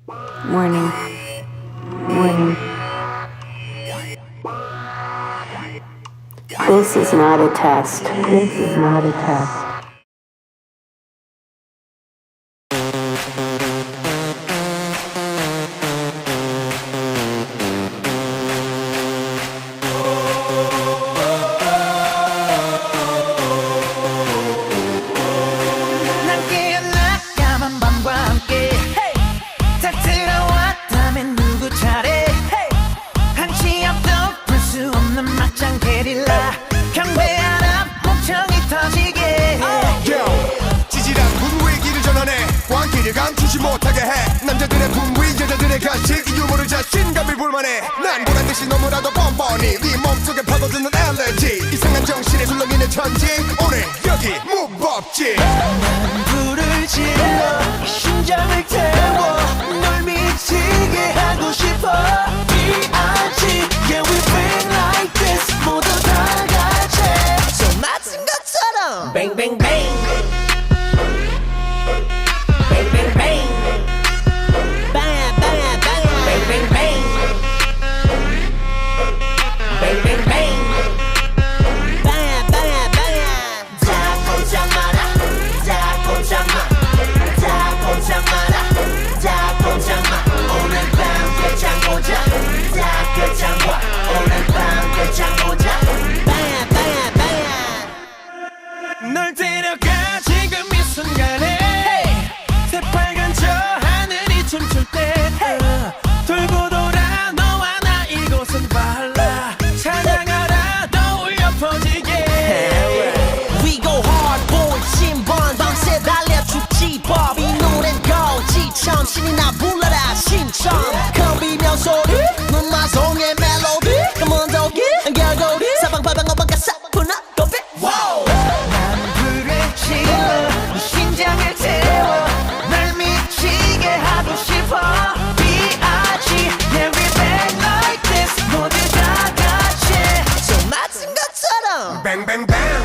Warning. Warning. This is not a test. This is not a test. 감추지 못하게 해 남자들의 분위 여자들의 가식 이유 모를 자신감이 불만해 난 보란듯이 너무나도 뻔뻔히 네 몸속에 파고드는 엘레지 이상한 정신에 술렁이는 천지 오늘 여기 무법지 난 불을 질러 심장을 태워 널 미치게 하고 싶어 B.I.G. Yeah we bang like this 모두 다 같이 손 맞은 것처럼 Bang bang bang Bang bang bang Bang bang bang Bang bang bang Bang bang bang Bang bang bang 다 꼼짝 마라 다 꼼짝 마 다 꼼짝 마라 다 꼼짝 마 오늘 밤 끝장 보자 다 끝장 봐 오늘 밤 끝장 보자 Bang bang bang 널 데려가 지금 이 순간에 새빨간 저 하늘이 춤출 때 돌고 돌아 너와 나 이곳은 발라 찬양하라 떠올려 퍼지게 We go hard boy 신번 밤새 달려 죽지 법 이 노래는 거지처럼 신이 나 불러라 신청 겁이며 소리 눈마송의 멜로디 Come on doggy 결국 사방팔방 어방가 사뿐한 고백 Wow 난 불을 질러 심장을 태워 날 미치게 하고 싶어 B.I.G. Yeah we bang like this 모두 다 같이 손 맞은 것처럼 Bang bang bang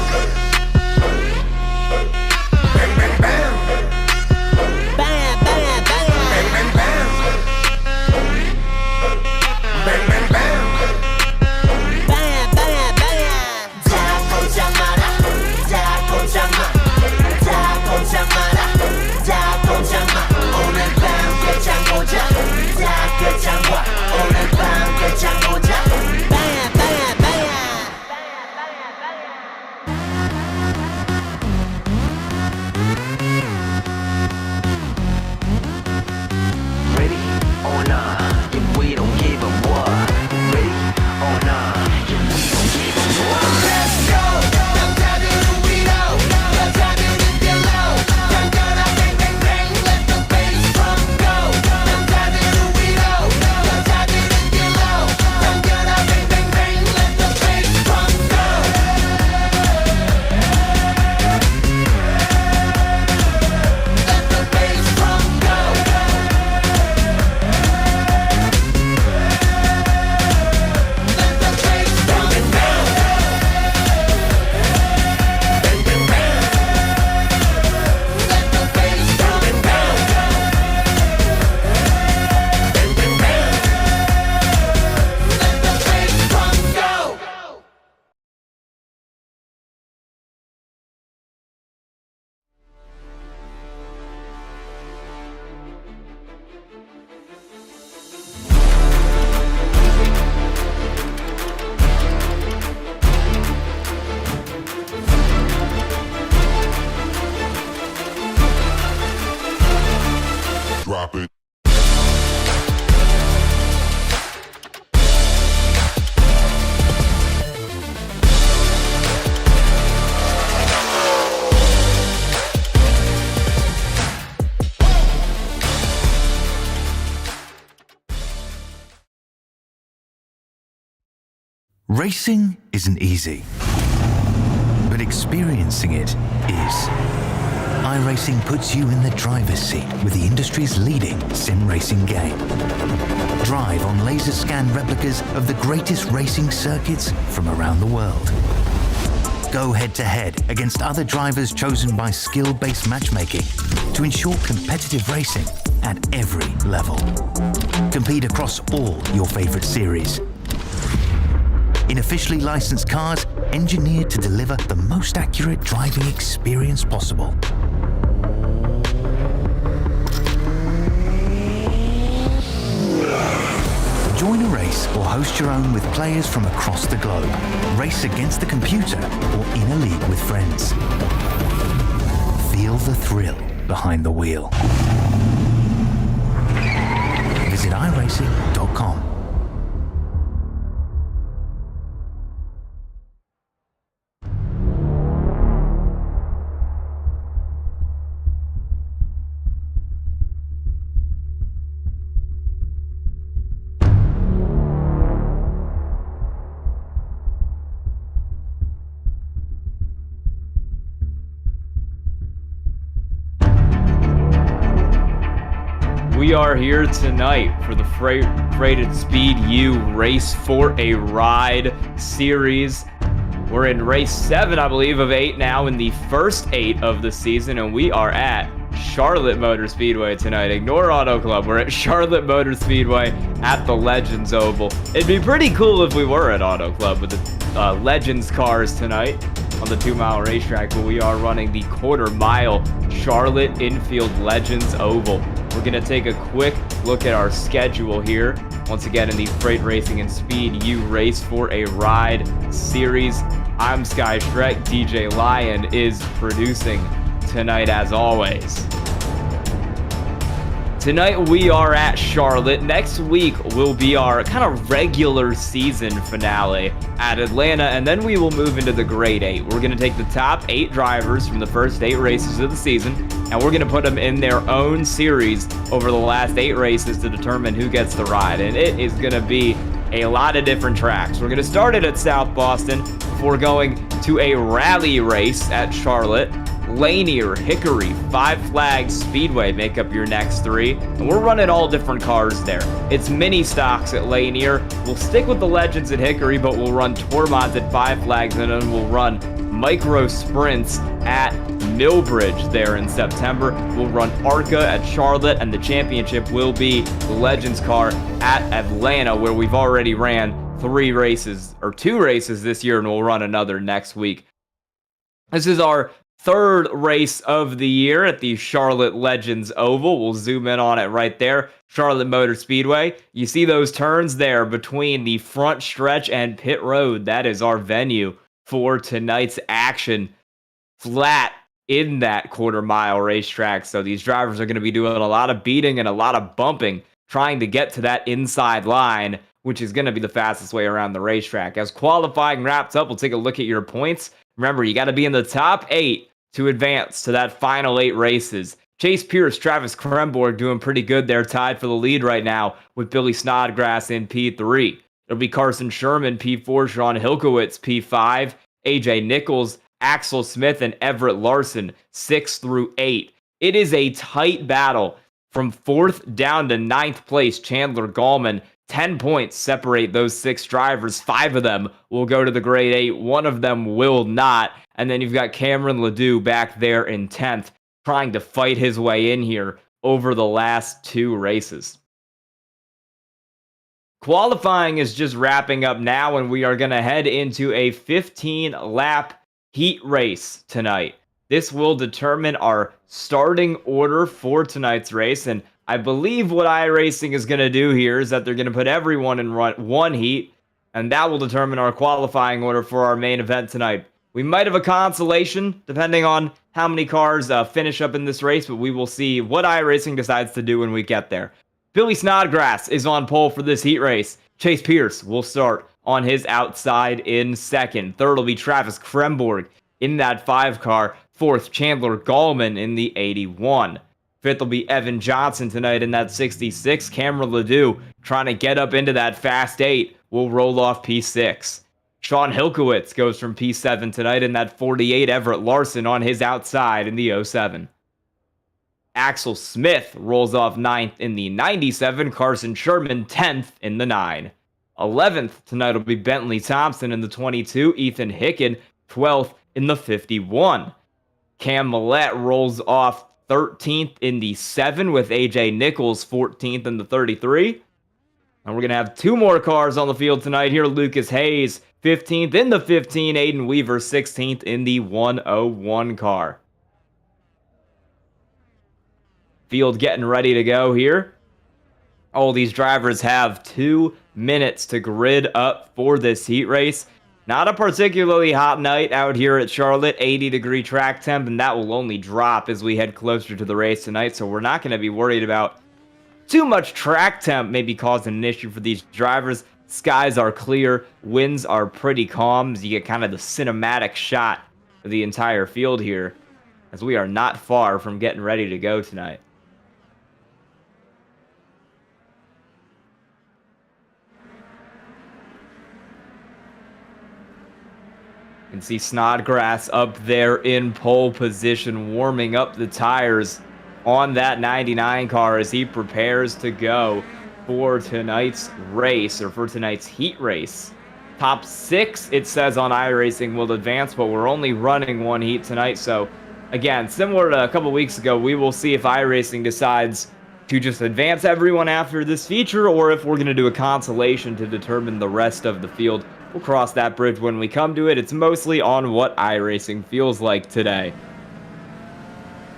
Bang bang bang Bang bang bang Bang bang bang Bang bang bang Bang bang bang 다 꼼짝 마라 다 꼼짝 마 다 꼼짝 마라 다 꼼짝 마 오늘 밤 끝장 보자 다 끝장 봐 오늘 밤 끝장 보자 Bang bang bang Ready or not, if we don't give a what. Ready or not, if we don't give a what. Let's go 남자들은 위로 여자들은 below 당겨라 bang bang bang let the bass drum go 남자들은 위로 여자들은 below 당겨라 bang bang bang let the bass drum go Let the bass drum go Let the bass drum go Bang bang bang Let the bass drum go Bang bang bang Let the bass drum go Drop it Racing isn't easy, but experiencing it is. iRacing puts you in the driver's seat with the industry's leading sim racing game. Drive on laser scan replicas of the greatest racing circuits from around the world. Go head to head against other drivers chosen by skill-based matchmaking to ensure competitive racing at every level. Compete across all your favorite series. In officially licensed cars, engineered to deliver the most accurate driving experience possible. Join a race or host your own with players from across the globe. Race against the computer or in a league with friends. Feel the thrill behind the wheel. Visit iRacing.com. We are here tonight for the Freighted Speed U Race for a Ride series. We're in race 7, I believe, of 8 now, in the first 8 of the season, and we are at Charlotte Motor Speedway tonight. Ignore Auto Club. We're at Charlotte Motor Speedway at the Legends Oval. It'd be pretty cool if we were at Auto Club with the Legends cars tonight on the 2-mile racetrack, but we are running the quarter-mile Charlotte Infield Legends Oval. We're going to take a quick look at our schedule here. Once again, in the Freight Racing and Speed U Race for a Ride series. I'm Sky Shrek. DJ Lion is producing tonight as always. Tonight we are at Charlotte. Next week will be our kind of regular season finale at Atlanta, and then we will move into the Grade 8. We're going to take the top 8 drivers from the first 8 races of the season, and we're going to put them in their own series over the last 8 races to determine who gets the ride, and it is going to be a lot of different tracks. We're going to start it at South Boston before going to a rally race at Charlotte. Lanier, Hickory, Five Flags, Speedway make up your next 3, and we're running all different cars there. It's mini stocks at Lanier. We'll stick with the Legends at Hickory, but we'll run Tourmont at Five Flags, and then we'll run micro sprints at Millbridge there in September. We'll run ARCA at Charlotte, and the championship will be the Legends car at Atlanta, where we've already ran 2 races this year, and we'll run another next week. This is our 3rd race of the year at the Charlotte Legends Oval. We'll zoom in on it right there. Charlotte Motor Speedway. You see those turns there between the front stretch and pit road. That is our venue for tonight's action. Flat in that quarter-mile racetrack. So these drivers are going to be doing a lot of beating and a lot of bumping, trying to get to that inside line, which is going to be the fastest way around the racetrack. As qualifying wraps up, we'll take a look at your points. Remember, you got to be in the top 8 to advance to that final 8 races. Chase Pierce, Travis Kremborg doing pretty good there, tied for the lead right now with Billy Snodgrass in P3. It'll be Carson Sherman, P4, Sean Hilkowitz, P5, AJ Nichols, Axel Smith, and Everett Larson, 6 through 8. It is a tight battle from 4th down to 9th place. Chandler Gallman, 10 points separate those 6 drivers. 5 of them will go to the Grade 8. 1 of them will not. And then you've got Cameron Ledoux back there in 10th, trying to fight his way in here over the last 2 races. Qualifying is just wrapping up now, and we are going to head into a 15-lap heat race tonight. This will determine our starting order for tonight's race, and I believe what iRacing is going to do here is that they're going to put everyone in one heat, and that will determine our qualifying order for our main event tonight. We might have a consolation, depending on how many cars finish up in this race, but we will see what iRacing decides to do when we get there. Billy Snodgrass is on pole for this heat race. Chase Pierce will start on his outside in 2nd. 3rd will be Travis Kremborg in that 5 car. 4th, Chandler Gallman in the 81. 5th will be Evan Johnson tonight in that 66. Cameron Ledoux trying to get up into that fast 8 will roll off P6. Sean Hilkowitz goes from P7 tonight in that 48. Everett Larson on his outside in the 07. Axel Smith rolls off 9th in the 97. Carson Sherman 10th in the 9. 11th tonight will be Bentley Thompson in the 22. Ethan Hicken 12th in the 51. Cam Millette rolls off 13th in the 7 with AJ Nichols 14th in the 33. And we're going to have 2 more cars on the field tonight here. Lucas Hayes 15th in the 15, Aiden Weaver 16th in the 101 car. Field getting ready to go here. All these drivers have 2 minutes to grid up for this heat race. Not a particularly hot night out here at Charlotte, 80-degree track temp, and that will only drop as we head closer to the race tonight, so we're not going to be worried about too much track temp maybe causing an issue for these drivers. Skies are clear, winds are pretty calm, as you get kind of the cinematic shot of the entire field here, as we are not far from getting ready to go tonight. You can see Snodgrass up there in pole position, warming up the tires on that 99 car as he prepares to go for tonight's race, or for tonight's heat race. Top 6, it says on iRacing, will advance, but we're only running 1 heat tonight. So, again, similar to a couple weeks ago, we will see if iRacing decides to just advance everyone after this feature, or if we're going to do a consolation to determine the rest of the field. We'll cross that bridge when we come to it. It's mostly on what iRacing feels like today.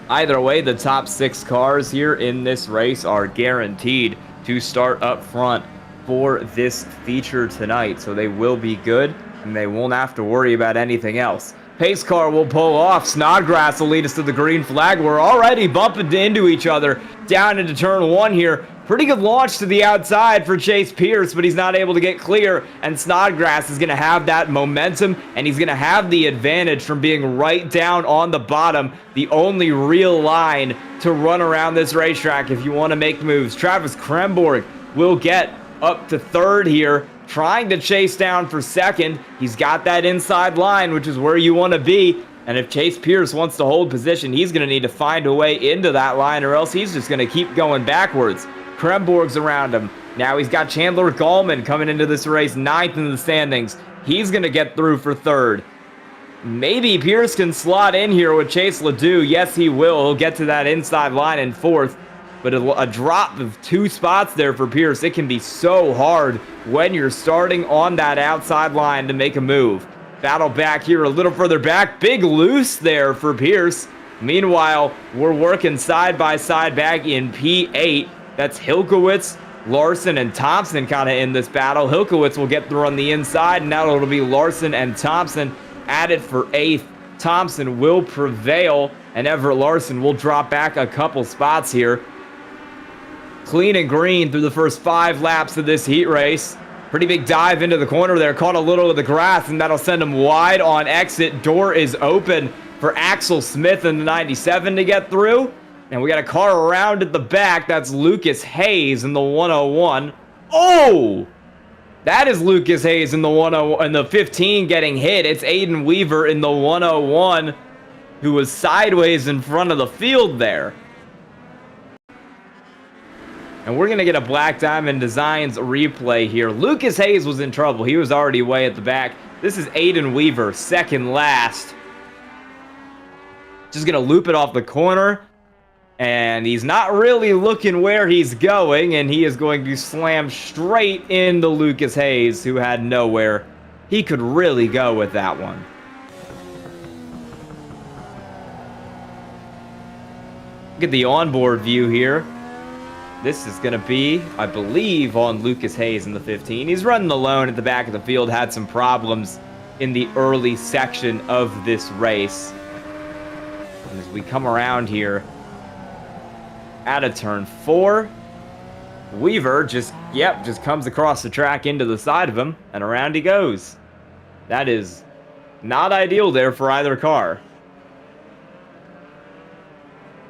Either way, the top 6 cars here in this race are guaranteed to start up front for this feature tonight. So they will be good, and they won't have to worry about anything else. Pace car will pull off. Snodgrass will lead us to the green flag. We're already bumping into each other down into turn 1 here. Pretty good launch to the outside for Chase Pierce, but he's not able to get clear, and Snodgrass is going to have that momentum, and he's going to have the advantage from being right down on the bottom, the only real line to run around this racetrack if you want to make moves. Travis Kremborg will get up to 3rd here, trying to chase down for 2nd. He's got that inside line, which is where you want to be, and if Chase Pierce wants to hold position, he's going to need to find a way into that line, or else he's just going to keep going backwards. Kremborg's around him. Now he's got Chandler Gallman coming into this race 9th in the standings. He's going to get through for 3rd. Maybe Pierce can slot in here with Chase Ledoux. Yes, he will. He'll get to that inside line in 4th. But a drop of 2 spots there for Pierce. It can be so hard when you're starting on that outside line to make a move. Battle back here a little further back. Big loose there for Pierce. Meanwhile, we're working side by side back in P8. That's Hilkowitz, Larson, and Thompson kind of in this battle. Hilkowitz will get through on the inside, and now it'll be Larson and Thompson at it for 8th. Thompson will prevail, and Everett Larson will drop back a couple spots here. Clean and green through the first 5 laps of this heat race. Pretty big dive into the corner there, caught a little of the grass, and that'll send him wide on exit. Door is open for Axel Smith in the 97 to get through. And we got a car around at the back. That's Lucas Hayes in the 101. Oh! That is Lucas Hayes in the 101, in the 15 getting hit. It's Aiden Weaver in the 101 who was sideways in front of the field there. And we're going to get a Black Diamond Designs replay here. Lucas Hayes was in trouble. He was already way at the back. This is Aiden Weaver, 2nd last. Just going to loop it off the corner. And he's not really looking where he's going, and he is going to slam straight into Lucas Hayes, who had nowhere he could really go with that one. Look at the onboard view here. This is going to be, I believe, on Lucas Hayes in the 15. He's running alone at the back of the field, had some problems in the early section of this race. And as we come around here, out of turn 4, Weaver just comes across the track into the side of him, and around he goes. That is not ideal there for either car.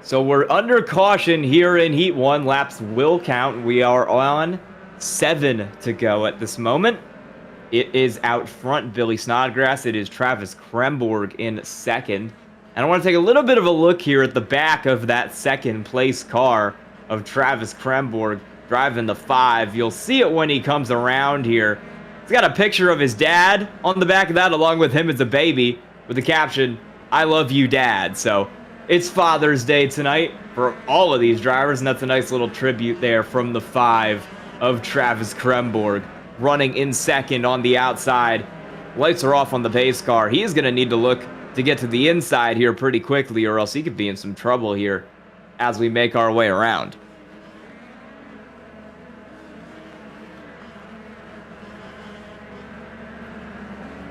So we're under caution here in Heat 1. Laps will count. We are on 7 to go at this moment. It is out front, Billy Snodgrass. It is Travis Kremborg in 2nd. And I want to take a little bit of a look here at the back of that 2nd place car of Travis Kremborg driving the 5. You'll see it when he comes around here. He's got a picture of his dad on the back of that, along with him as a baby, with the caption, "I love you, Dad." So It's Father's Day tonight for all of these drivers, and that's a nice little tribute there from the 5 of Travis Kremborg, running in second on the outside. Lights are off on the pace car. He is going to need to look to get to the inside here pretty quickly, or else he could be in some trouble here as we make our way around.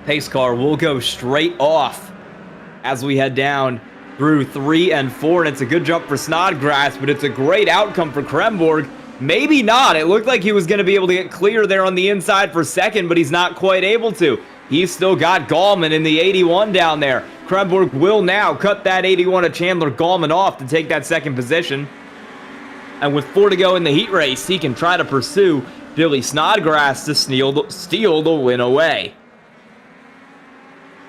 Pace car will go straight off as we head down through 3 and 4, and it's a good jump for Snodgrass, but it's a great outcome for Kremborg. Maybe not. It looked like he was going to be able to get clear there on the inside for second, but he's not quite able to. He's still got Gallman in the 81 down there. Kremborg will now cut that 81 of Chandler Gallman off to take that second position. And with 4 to go in the heat race, he can try to pursue Billy Snodgrass to steal the win away.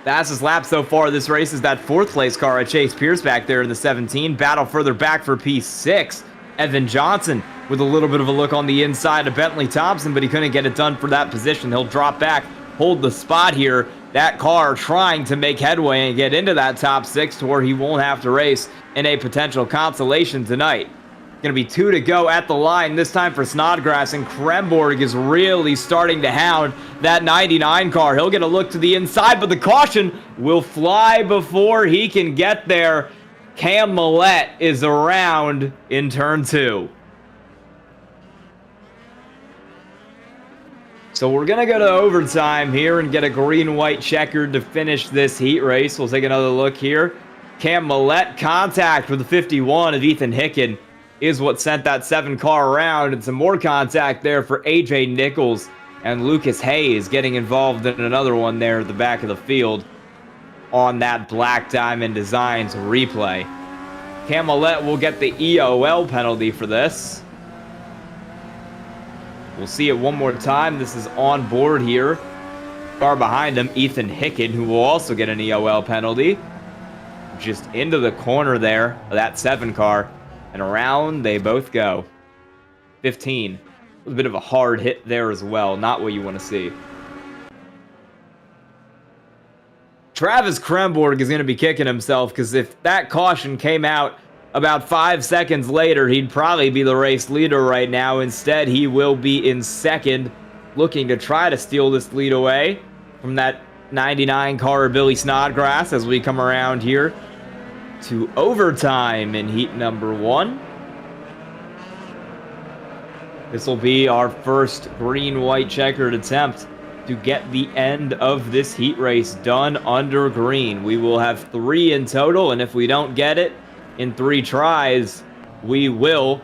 Fastest lap so far of this race is that 4th place car at Chase Pierce back there in the 17. Battle further back for P6. Evan Johnson with a little bit of a look on the inside of Bentley Thompson, but he couldn't get it done for that position. He'll drop back, hold the spot here. That car trying to make headway and get into that top 6 to where he won't have to race in a potential consolation tonight. Going to be 2 to go at the line, this time for Snodgrass, and Kremborg is really starting to hound that 99 car. He'll get a look to the inside, but the caution will fly before he can get there. Cam Millette is around in turn 2. So we're going to go to overtime here and get a green-white checkered to finish this heat race. We'll take another look here. Cam Millette contact with the 51 of Ethan Hicken is what sent that 7 car around, and some more contact there for AJ Nichols and Lucas Hayes getting involved in another one there at the back of the field on that Black Diamond Designs replay. Cam Millette will get the EOL penalty for this. We'll see it one more time. This is on board here. Car behind him, Ethan Hicken, who will also get an EOL penalty. Just into the corner there of that 7 car. And around they both go. 15. A bit of a hard hit there as well. Not what you want to see. Travis Kremborg is going to be kicking himself, because if that caution came out about 5 seconds later, he'd probably be the race leader right now. Instead, he will be in second, looking to try to steal this lead away from that 99 car of Billy Snodgrass as we come around here to overtime in heat number 1. This will be our first green-white checkered attempt to get the end of this heat race done under green. We will have 3 in total, and if we don't get it in 3 tries, we will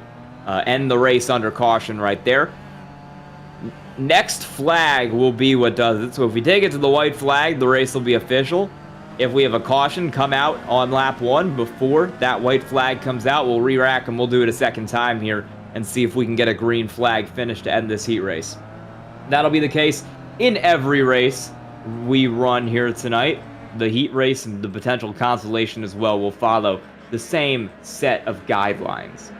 end the race under caution right there. Next flag will be what does it. So if we take it to the white flag, the race will be official. If we have a caution come out on lap 1 before that white flag comes out, we'll re-rack and we'll do it a second time here and see if we can get a green flag finish to end this heat race. That'll be the case in every race we run here tonight. The heat race and the potential consolation as well will follow the same set of guidelines.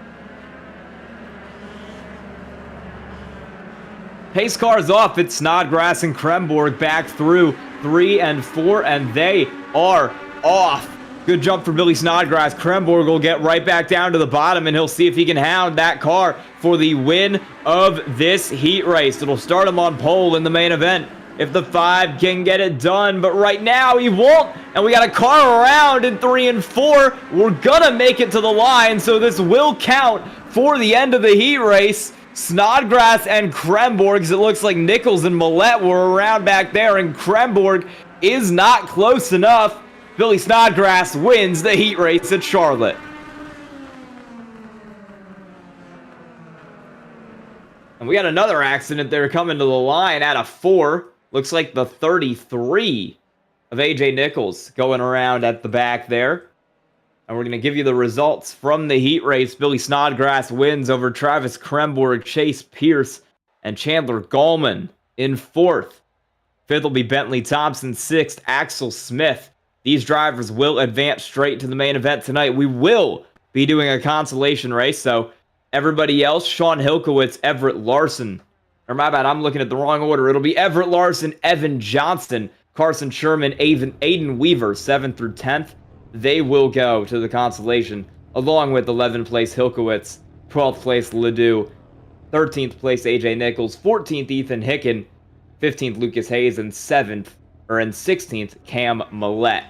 Pace car's off. It's Snodgrass and Kremborg back through 3 and 4, and they are off. Good jump for Billy Snodgrass. Kremborg will get right back down to the bottom, and he'll see if he can hound that car for the win of this heat race. It'll start him on pole in the main event if the 5 can get it done, but right now he won't, and we got a car around in 3 and 4. We're gonna make it to the line, so this will count for the end of the heat race. Snodgrass and Kremborg, because it looks like Nichols and Millette were around back there, and Kremborg is not close enough. Billy Snodgrass wins the heat race at Charlotte. And we got another accident there coming to the line out of 4. Looks like the 33 of AJ Nichols going around at the back there. And we're going to give you the results from the heat race. Billy Snodgrass wins over Travis Kremborg, Chase Pierce, and Chandler Gallman in 4th. 5th will be Bentley Thompson. 6th, Axel Smith. These drivers will advance straight to the main event tonight. We will be doing a consolation race, so everybody else, Sean Hilkowitz, Everett Larson. Or my bad, I'm looking at the wrong order. It'll be Everett Larson, Evan Johnston, Carson Sherman, Aiden Weaver, 7th through 10th. they will go to the consolation, along with 11th place Hilkowitz, 12th place Ledoux, 13th place AJ Nichols, 14th Ethan Hicken, 15th Lucas Hayes, and 16th Cam Millette.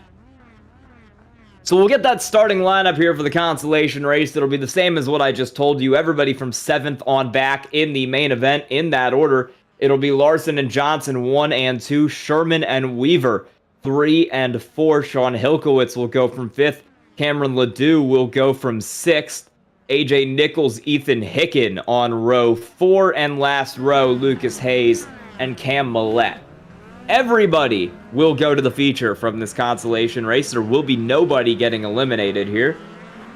So we'll get that starting lineup here for the consolation race. It'll be the same as what I just told you. Everybody from 7th on back in the main event in that order. It'll be Larson and Johnson 1 and 2, Sherman and Weaver 3 and 4. Sean Hilkowitz will go from 5th. Cameron Ledoux will go from 6th. AJ Nichols, Ethan Hicken on row 4, and last row Lucas Hayes and Cam Millette. Everybody will go to the feature from this consolation race. There will be nobody getting eliminated here,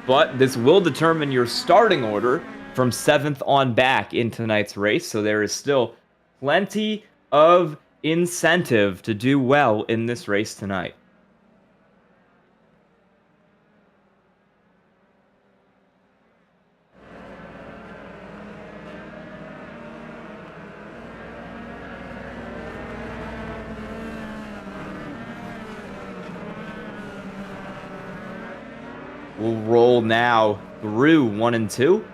but this will determine your starting order from 7th on back in tonight's race, so there is still plenty of incentive to do well in this race tonight. We'll roll now through 1 and 2.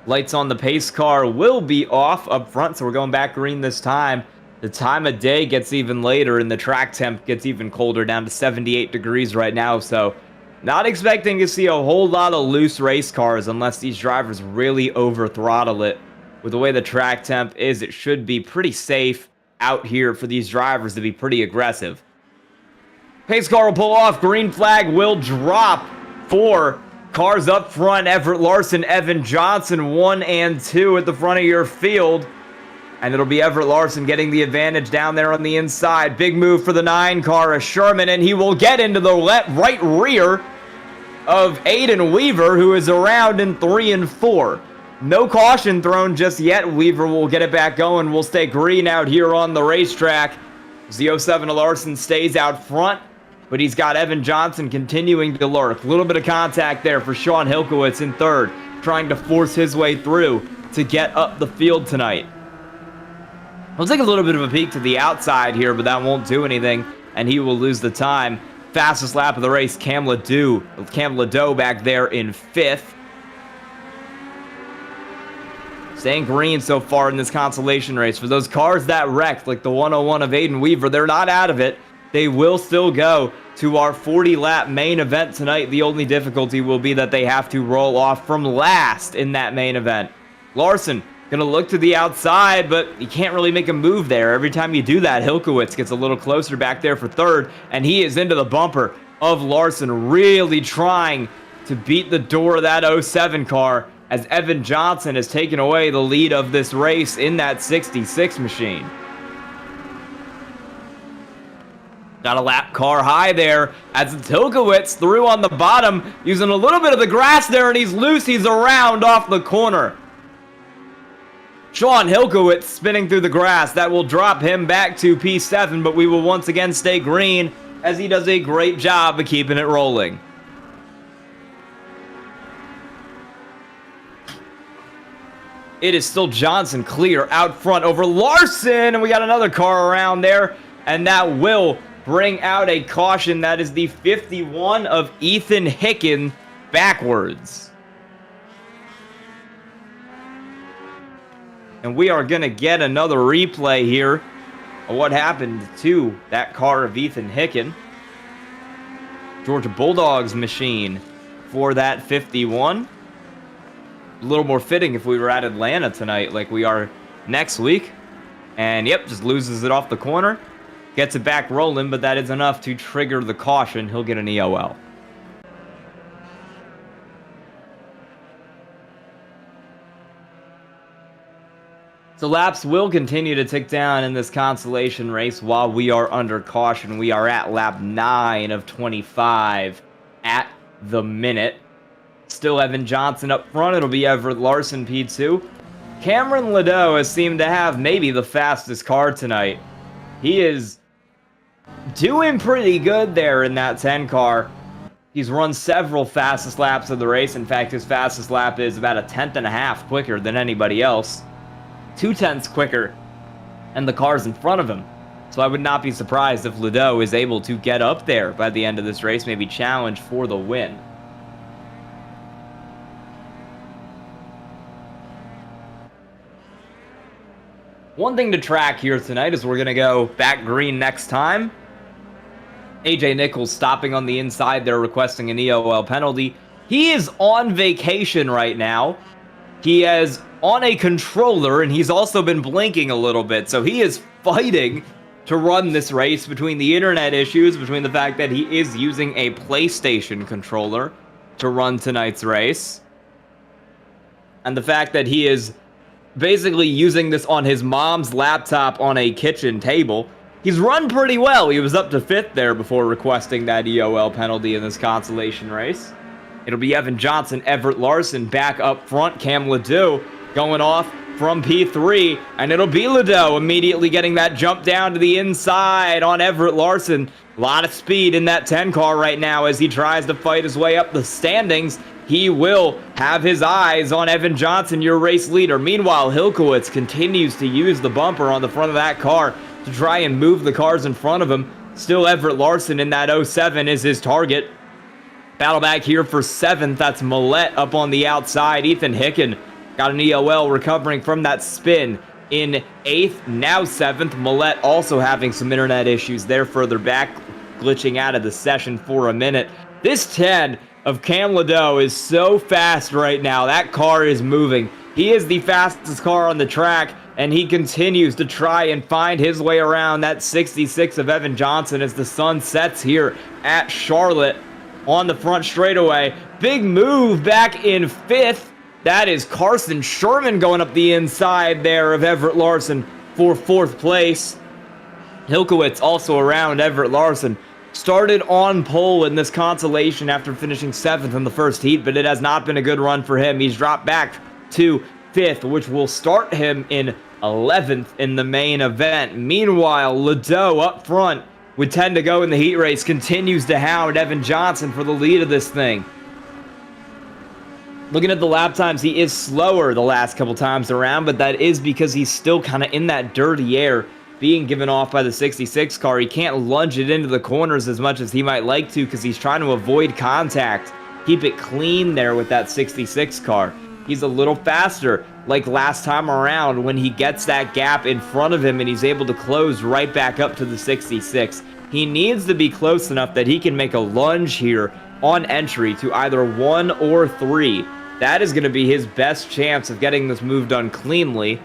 Lights on the pace car will be off up front, so we're going back green this time. The time of day gets even later, and the track temp gets even colder, down to 78 degrees right now, so not expecting to see a whole lot of loose race cars unless these drivers really over-throttle it. With the way the track temp is, it should be pretty safe out here for these drivers to be pretty aggressive. Pace car will pull off. Green flag will drop for cars up front. Everett Larson, Evan Johnson, 1 and 2 at the front of your field. And it'll be Everett Larson getting the advantage down there on the inside. Big move for the 9 car of Sherman, and he will get into the right rear of Aiden Weaver, who is around in 3 and 4. No caution thrown just yet. Weaver will get it back going. We'll stay green out here on the racetrack. As the 07 of Larson stays out front, but he's got Evan Johnson continuing to lurk. A little bit of contact there for Sean Hilkowitz in 3rd, trying to force his way through to get up the field tonight. We'll take a little bit of a peek to the outside here, but that won't do anything, and he will lose the time. Fastest lap of the race, Cam Ledoux back there in 5th. Staying green so far in this consolation race. For those cars that wrecked, like the 101 of Aiden Weaver, they're not out of it. They will still go to our 40-lap main event tonight. The only difficulty will be that they have to roll off from last in that main event. Larson gonna look to the outside, but he can't really make a move there. Every time you do that, Hilkowitz gets a little closer back there for 3rd, and he is into the bumper of Larson, really trying to beat the door of that 07 car, as Evan Johnson has taken away the lead of this race in that 66 machine. Got a lap car high there as Hilkowitz through on the bottom, using a little bit of the grass there, and he's loose. He's around off the corner. Sean Hilkowitz spinning through the grass. That will drop him back to P7, but we will once again stay green as he does a great job of keeping it rolling. It is still Johnson clear out front over Larson, and we got another car around there, and that will bring out a caution. That is the 51 of Ethan Hicken backwards. And we are going to get another replay here of what happened to that car of Ethan Hicken. Georgia Bulldogs machine for that 51. A little more fitting if we were at Atlanta tonight like we are next week. And yep, just loses it off the corner. Gets it back rolling, but that is enough to trigger the caution. He'll get an EOL. So laps will continue to tick down in this consolation race while we are under caution. We are at lap 9 of 25 at the minute. Still Evan Johnson up front. It'll be Everett Larson P2. Cameron Ledoux has seemed to have maybe the fastest car tonight. He is doing pretty good there in that 10 car. He's run several fastest laps of the race. In fact, his fastest lap is about a 1/10.5 quicker than anybody else. 0.2 quicker and the cars in front of him. So I would not be surprised if Ledo is able to get up there by the end of this race, maybe challenge for the win. One thing to track here tonight is we're going to go back green next time. AJ Nichols stopping on the inside there, requesting an EOL penalty. He is on vacation right now. He is on a controller, and he's also been blinking a little bit. So he is fighting to run this race between the internet issues, between the fact that he is using a PlayStation controller to run tonight's race, and the fact that he is basically using this on his mom's laptop on a kitchen table. He's run pretty well. He was up to 5th there before requesting that EOL penalty in this consolation race. It'll be Evan Johnson, Everett Larson back up front. Cam Ledoux going off from P3, and it'll be Ledoux immediately getting that jump down to the inside on Everett Larson. A lot of speed in that 10 car right now as he tries to fight his way up the standings. He will have his eyes on Evan Johnson, your race leader. Meanwhile, Hilkowitz continues to use the bumper on the front of that car to try and move the cars in front of him. Still Everett Larson in that 07 is his target. Battle back here for 7th. That's Millette up on the outside. Ethan Hicken got an EOL recovering from that spin in 8th. Now 7th. Millette also having some internet issues there further back, glitching out of the session for a minute. This 10 of Cam Ledoux is so fast right now. That car is moving. He is the fastest car on the track, and he continues to try and find his way around that 66 of Evan Johnson as the sun sets here at Charlotte on the front straightaway. Big move back in 5th. That is Carson Sherman going up the inside there of Everett Larson for 4th place. Hilkowitz also around Everett Larson. Started on pole in this consolation after finishing 7th in the first heat, but it has not been a good run for him. He's dropped back to 5th, which will start him in 11th in the main event. Meanwhile, Ledoux up front with 10 to go in the heat race continues to hound Evan Johnson for the lead of this thing. Looking at the lap times, he is slower the last couple times around, but that is because he's still kind of in that dirty air being given off by the 66 car. He can't lunge it into the corners as much as he might like to because he's trying to avoid contact. Keep it clean there with that 66 car. He's a little faster, like last time around when he gets that gap in front of him and he's able to close right back up to the 66. He needs to be close enough that he can make a lunge here on entry to either 1 or 3. That is going to be his best chance of getting this move done cleanly.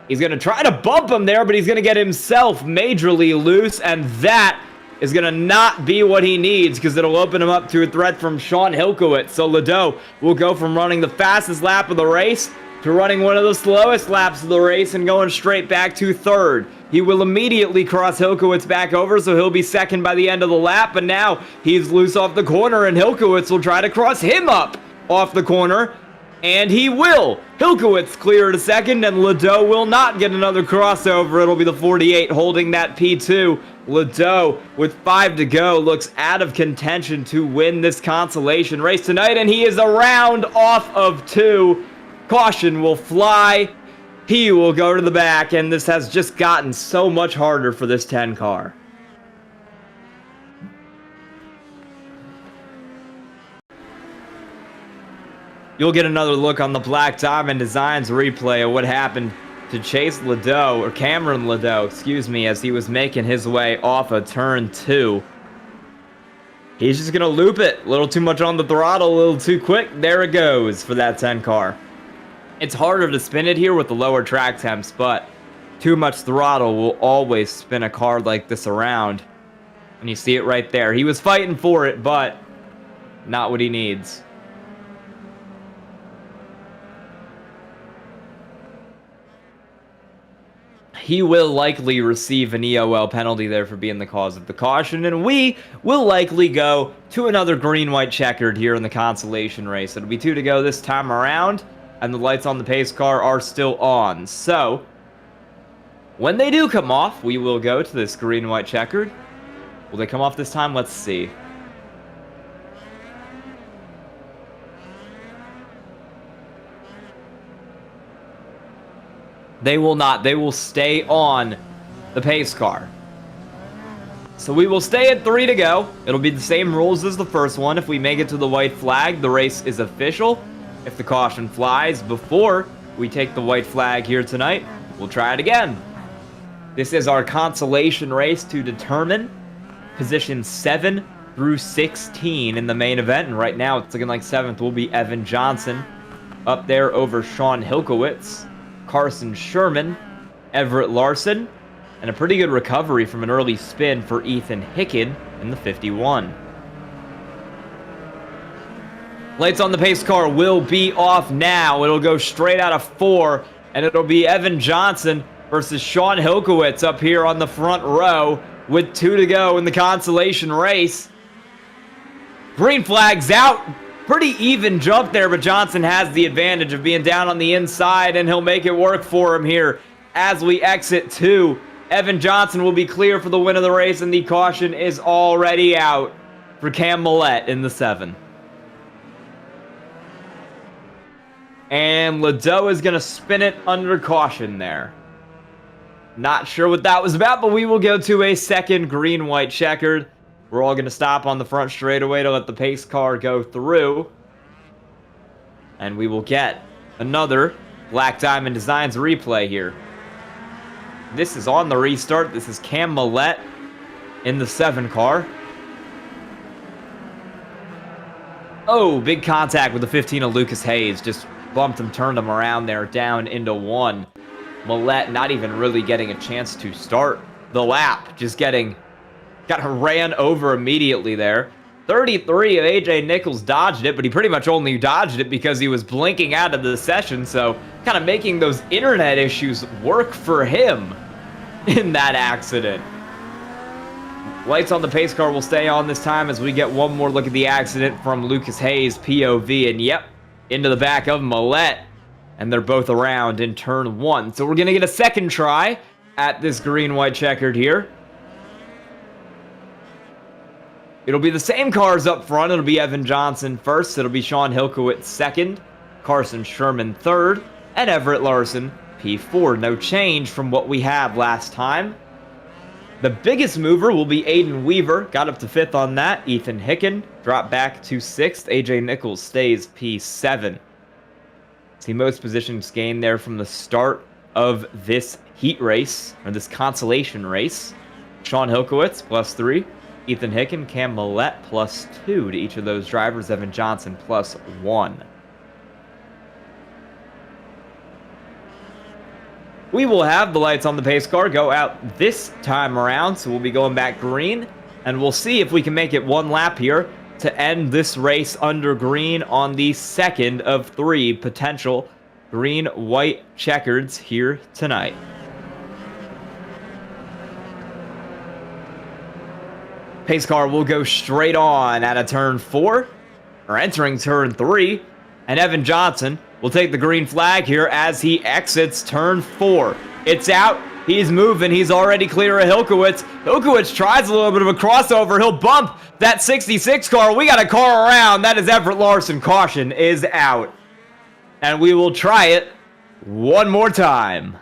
He's going to try to bump him there, but he's going to get himself majorly loose, and that is going to not be what he needs because it'll open him up to a threat from Sean Hilkowitz. So Ledoux will go from running the fastest lap of the race to running one of the slowest laps of the race and going straight back to 3rd. He will immediately cross Hilkowitz back over, so he'll be 2nd by the end of the lap, but now he's loose off the corner, and Hilkowitz will try to cross him up off the corner. And he will. Hilkowitz clear to 2nd, and Ledoux will not get another crossover. It'll be the 48 holding that P2. Ledoux, with 5 to go, looks out of contention to win this consolation race tonight, and he is a round off of 2. Caution will fly. He will go to the back, and this has just gotten so much harder for this 10 car. You'll get another look on the Black Diamond Designs replay of what happened to Chase Ledoux, or Cameron Ledoux, excuse me, as he was making his way off of turn 2. He's just going to loop it. A little too much on the throttle, a little too quick. There it goes for that 10 car. It's harder to spin it here with the lower track temps, but too much throttle will always spin a car like this around. And you see it right there. He was fighting for it, but not what he needs. He will likely receive an EOL penalty there for being the cause of the caution, and we will likely go to another green-white checkered here in the consolation race. It'll be 2 to go this time around, and the lights on the pace car are still on. So, when they do come off, we will go to this green-white checkered. Will they come off this time? Let's see. They will not. They will stay on the pace car. So we will stay at 3 to go. It'll be the same rules as the first one. If we make it to the white flag, the race is official. If the caution flies before we take the white flag here tonight, we'll try it again. This is our consolation race to determine position 7 through 16 in the main event. And right now, it's looking like 7th will be Evan Johnson. Up there over Sean Hilkowitz, Carson Sherman, Everett Larson, and a pretty good recovery from an early spin for Ethan Hicken in the 51. Lights on the pace car will be off now. It'll go straight out of 4, and it'll be Evan Johnson versus Sean Hilkowitz up here on the front row with 2 to go in the consolation race. Green flag's out. Pretty even jump there, but Johnson has the advantage of being down on the inside, and he'll make it work for him here as we exit 2. Evan Johnson will be clear for the win of the race, and the caution is already out for Cam Millette in the 7. And Ladeau is going to spin it under caution there. Not sure what that was about, but we will go to a second green-white checkered. We're all going to stop on the front straightaway to let the pace car go through. And we will get another Black Diamond Designs replay here. This is on the restart. This is Cam Millette in the 7 car. Oh, big contact with the 15 of Lucas Hayes. Just bumped him, turned him around there, down into 1. Millette not even really getting a chance to start the lap. Just got ran over immediately there. 33 of AJ Nichols dodged it, but he pretty much only dodged it because he was blinking out of the session, so kind of making those internet issues work for him in that accident. Lights on the pace car will stay on this time as we get one more look at the accident from Lucas Hayes' POV, and yep, into the back of Millette, and they're both around in turn 1. So we're going to get a second try at this green-white checkered here. It'll be the same cars up front. It'll be Evan Johnson first. It'll be Sean Hilkowitz second, Carson Sherman third, and Everett Larson P4. No change from what we had last time. The biggest mover will be Aiden Weaver. Got up to 5th on that. Ethan Hicken dropped back to 6th. AJ Nichols stays P7. See most positions gained there from the start of this heat race, or this consolation race. Sean Hilkowitz +3. Ethan Hicken, Cam Millette +2 to each of those drivers. Evan Johnson +1. We will have the lights on the pace car go out this time around, so we'll be going back green, and we'll see if we can make it one lap here to end this race under green on the second of 3 potential green-white checkers here tonight. Pace car will go straight on out of turn 4, or entering turn 3, and Evan Johnson will take the green flag here as he exits turn 4. It's out. He's moving. He's already clear of Hilkowitz. Hilkowitz tries a little bit of a crossover. He'll bump that 66 car. We got a car around. That is Everett Larson. Caution is out. And we will try it one more time.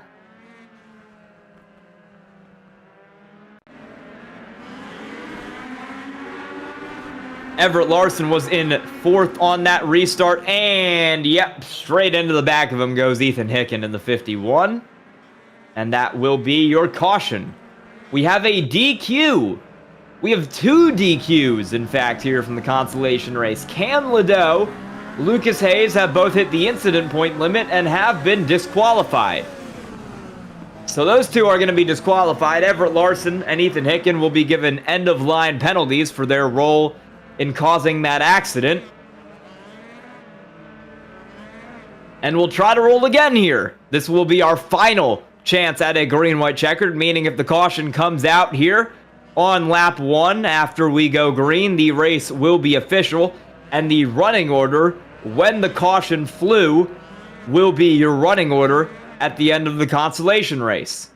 Everett Larson was in 4th on that restart, and yep, straight into the back of him goes Ethan Hicken in the 51. And that will be your caution. We have a DQ. We have 2 DQs, in fact, here from the consolation race. Cam Ladeau, Lucas Hayes have both hit the incident point limit and have been disqualified. So those 2 are going to be disqualified. Everett Larson and Ethan Hicken will be given end-of-line penalties for their role in causing that accident. And we'll try to roll again here. This will be our final chance at a green-white checkered, meaning if the caution comes out here on lap 1 after we go green, the race will be official, and the running order when the caution flew will be your running order at the end of the consolation race.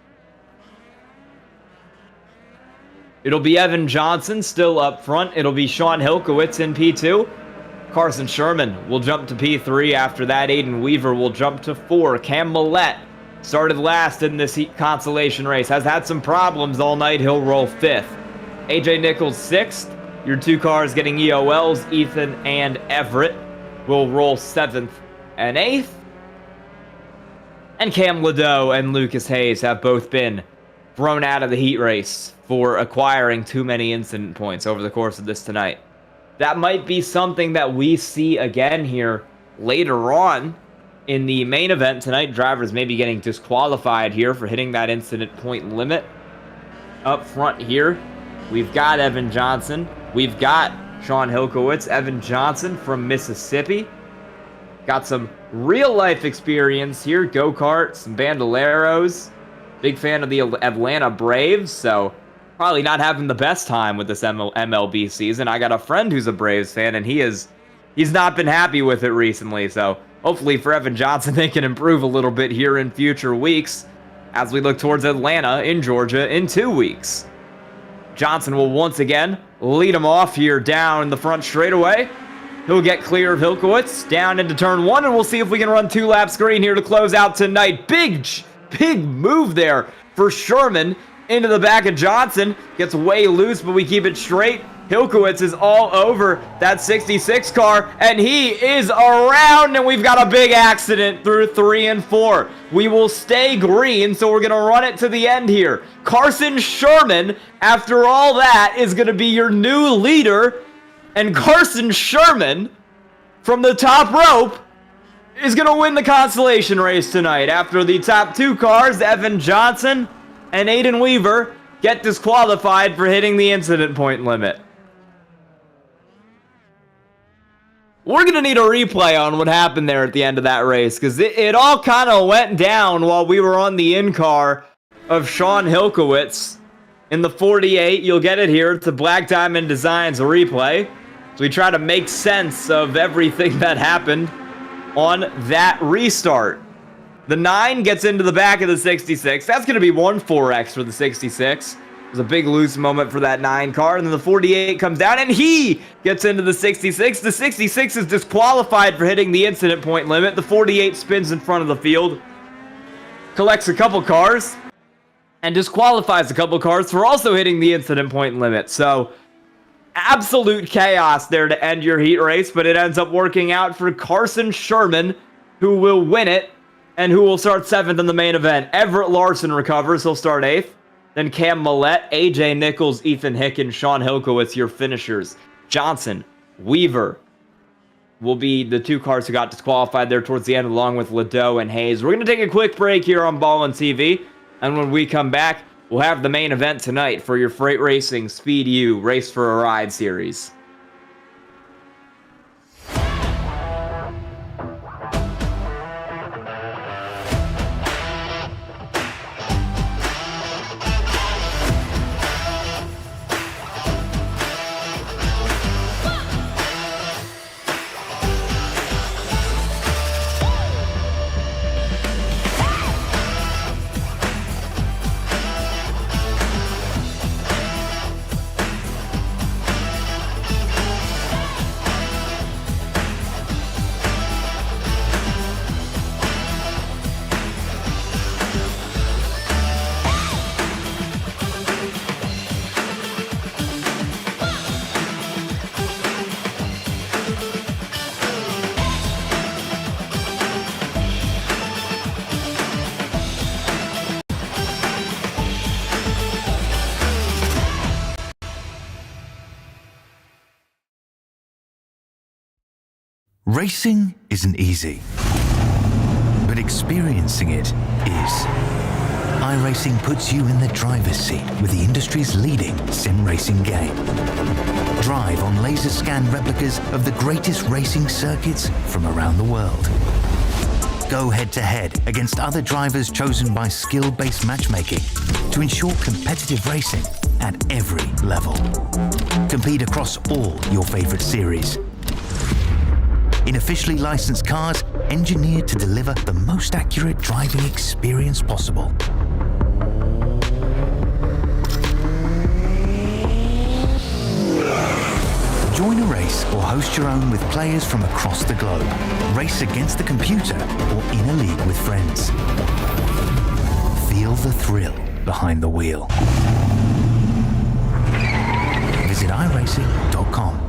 It'll be Evan Johnson still up front. It'll be Sean Hilkowitz in P2. Carson Sherman will jump to P3. After that, Aiden Weaver will jump to 4. Cam Millette started last in this consolation race. Has had some problems all night. He'll roll 5th. AJ Nichols 6th. Your 2 cars getting EOLs, Ethan and Everett, will roll 7th and 8th. And Cam Ladeau and Lucas Hayes have both been thrown out of the heat race for acquiring too many incident points over the course of this tonight. That might be something that we see again here later on in the main event tonight. Drivers may be getting disqualified here for hitting that incident point limit. Up front here, we've got Evan Johnson. We've got Sean Hilkowitz. Evan Johnson from Mississippi. Got some real-life experience here. Go-kart, some Bandoleros. Big fan of the Atlanta Braves, so probably not having the best time with this MLB season. I got a friend who's a Braves fan, and he's not been happy with it recently, so hopefully for Evan Johnson, they can improve a little bit here in future weeks as we look towards Atlanta in Georgia in 2 weeks. Johnson will once again lead him off here down the front straightaway. He'll get clear of Hilkowitz down into turn 1, and we'll see if we can run 2 laps green here to close out tonight. Big move there for Sherman into the back of Johnson. Gets way loose, but we keep it straight. Hilkowitz is all over that 66 car, and he is around, and we've got a big accident through 3 and 4. We will stay green, so we're going to run it to the end here. Carson Sherman, after all that, is going to be your new leader, and Carson Sherman, from the top rope, is going to win the consolation race tonight after the top 2 cars, Evan Johnson and Aiden Weaver, get disqualified for hitting the incident point limit. We're going to need a replay on what happened there at the end of that race, because it all kind of went down while we were on the in-car of Sean Hilkowitz in the 48. You'll get it here. It's a Black Diamond Designs replay. So we try to make sense of everything that happened on that restart. The 9 gets into the back of the 66. That's going to be 1-4X for the 66. It was a big loose moment for that 9 car. And then the 48 comes down, and he gets into the 66. The 66 is disqualified for hitting the incident point limit. The 48 spins in front of the field, collects a couple cars, and disqualifies a couple cars for also hitting the incident point limit. So absolute chaos there to end your heat race, but it ends up working out for Carson Sherman, who will win it and who will start 7th in the main event. Everett Larson recovers. He'll start 8th. Then Cam Millette, AJ Nichols, Ethan Hicken, Sean Hilkowitz, your finishers. Johnson, Weaver will be the 2 cars who got disqualified there towards the end, along with Ladeau and Hayes. We're going to take a quick break here on Ballin TV, and when we come back, we'll have the main event tonight for your Freight Racing Speed U Race for a Ride series. Racing isn't easy, but experiencing it is. iRacing puts you in the driver's seat with the industry's leading sim racing game. Drive on laser scan replicas of the greatest racing circuits from around the world. Go head-to-head against other drivers chosen by skill-based matchmaking to ensure competitive racing at every level. Compete across all your favorite series in officially licensed cars engineered to deliver the most accurate driving experience possible. Join a race or host your own with players from across the globe. Race against the computer or in a league with friends. Feel the thrill behind the wheel. iRacing.com.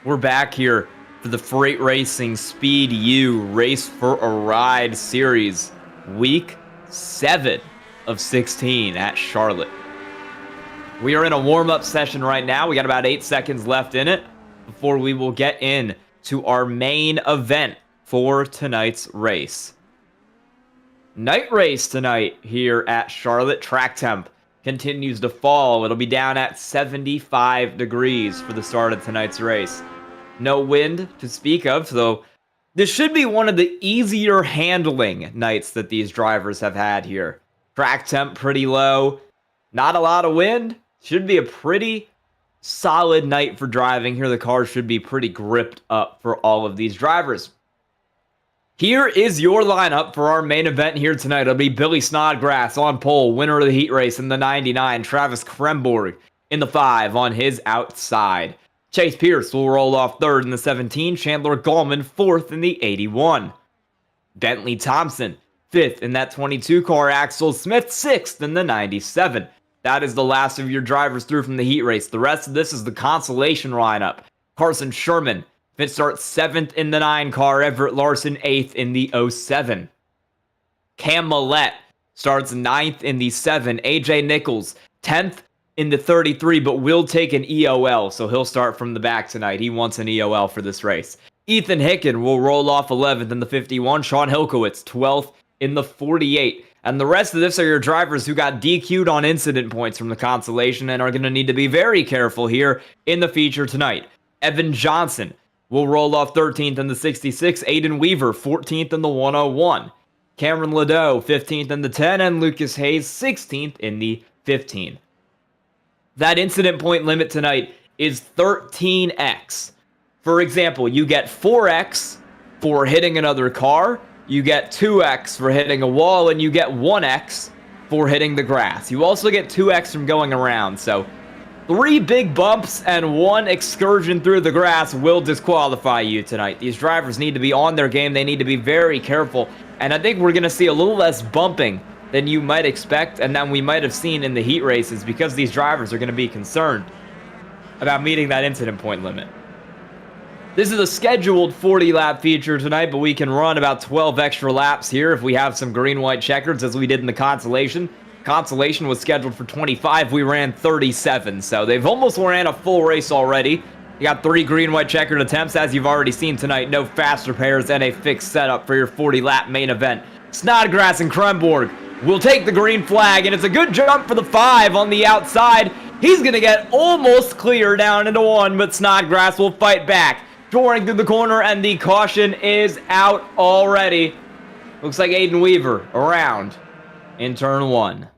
We're back here for the Freight Racing Speed U Race for a Ride Series, Week 7 of 16 at Charlotte. We are in a warm-up session right now. We got about 8 seconds left in it before we will get in to our main event for tonight's race. Night race tonight here at Charlotte. Track temp continues to fall. It'll be down at 75 degrees for the start of tonight's race. No wind to speak of, so this should be one of the easier handling nights that these drivers have had here. Track temp pretty low, not a lot of wind. Should be a pretty solid night for driving here. The cars should be pretty gripped up for all of these drivers. Here is your lineup for our main event here tonight. It'll be Billy Snodgrass on pole, winner of the heat race in the 99. Travis Kremborg in the 5 on his outside. Chase Pierce will roll off 3rd in the 17. Chandler Gallman 4th in the 81. Bentley Thompson 5th in that 22 car. Axel Smith 6th in the 97. That is the last of your drivers through from the heat race. The rest of this is the consolation lineup. Carson Sherman fit starts 7th in the 9 car. Everett Larson 8th in the 07. Cam Millette starts 9th in the 7. AJ Nichols 10th in the 33, but will take an EOL, so he'll start from the back tonight. He wants an EOL for this race. Ethan Hicken will roll off 11th in the 51. Sean Hilkowitz 12th in the 48. And the rest of this are your drivers who got DQ'd on incident points from the consolation and are going to need to be very careful here in the feature tonight. Evan Johnson will roll off 13th in the 66. Aiden Weaver 14th in the 101. Cameron Ladeau 15th in the 10. And Lucas Hayes 16th in the 15. That incident point limit tonight is 13x. For example, you get 4x for hitting another car, you get 2x for hitting a wall, and you get 1x for hitting the grass. You also get 2x from going around, so 3 big bumps and 1 excursion through the grass will disqualify you tonight. These drivers need to be on their game. They need to be very careful, and I think we're going to see a little less bumping than you might expect and than we might have seen in the heat races because these drivers are going to be concerned about meeting that incident point limit. This is a scheduled 40-lap feature tonight, but we can run about 12 extra laps here if we have some green-white checkers as we did in the consolation. Consolation was scheduled for 25. We ran 37, so they've almost ran a full race already. You got 3 green-white checkered attempts, as you've already seen tonight. No faster pairs and a fixed setup for your 40-lap main event. Snodgrass and Kremborg will take the green flag, and it's a good jump for the 5 on the outside. He's going to get almost clear down into 1, but Snodgrass will fight back. Drawing through the corner, and the caution is out already. Looks like Aiden Weaver around in turn 1.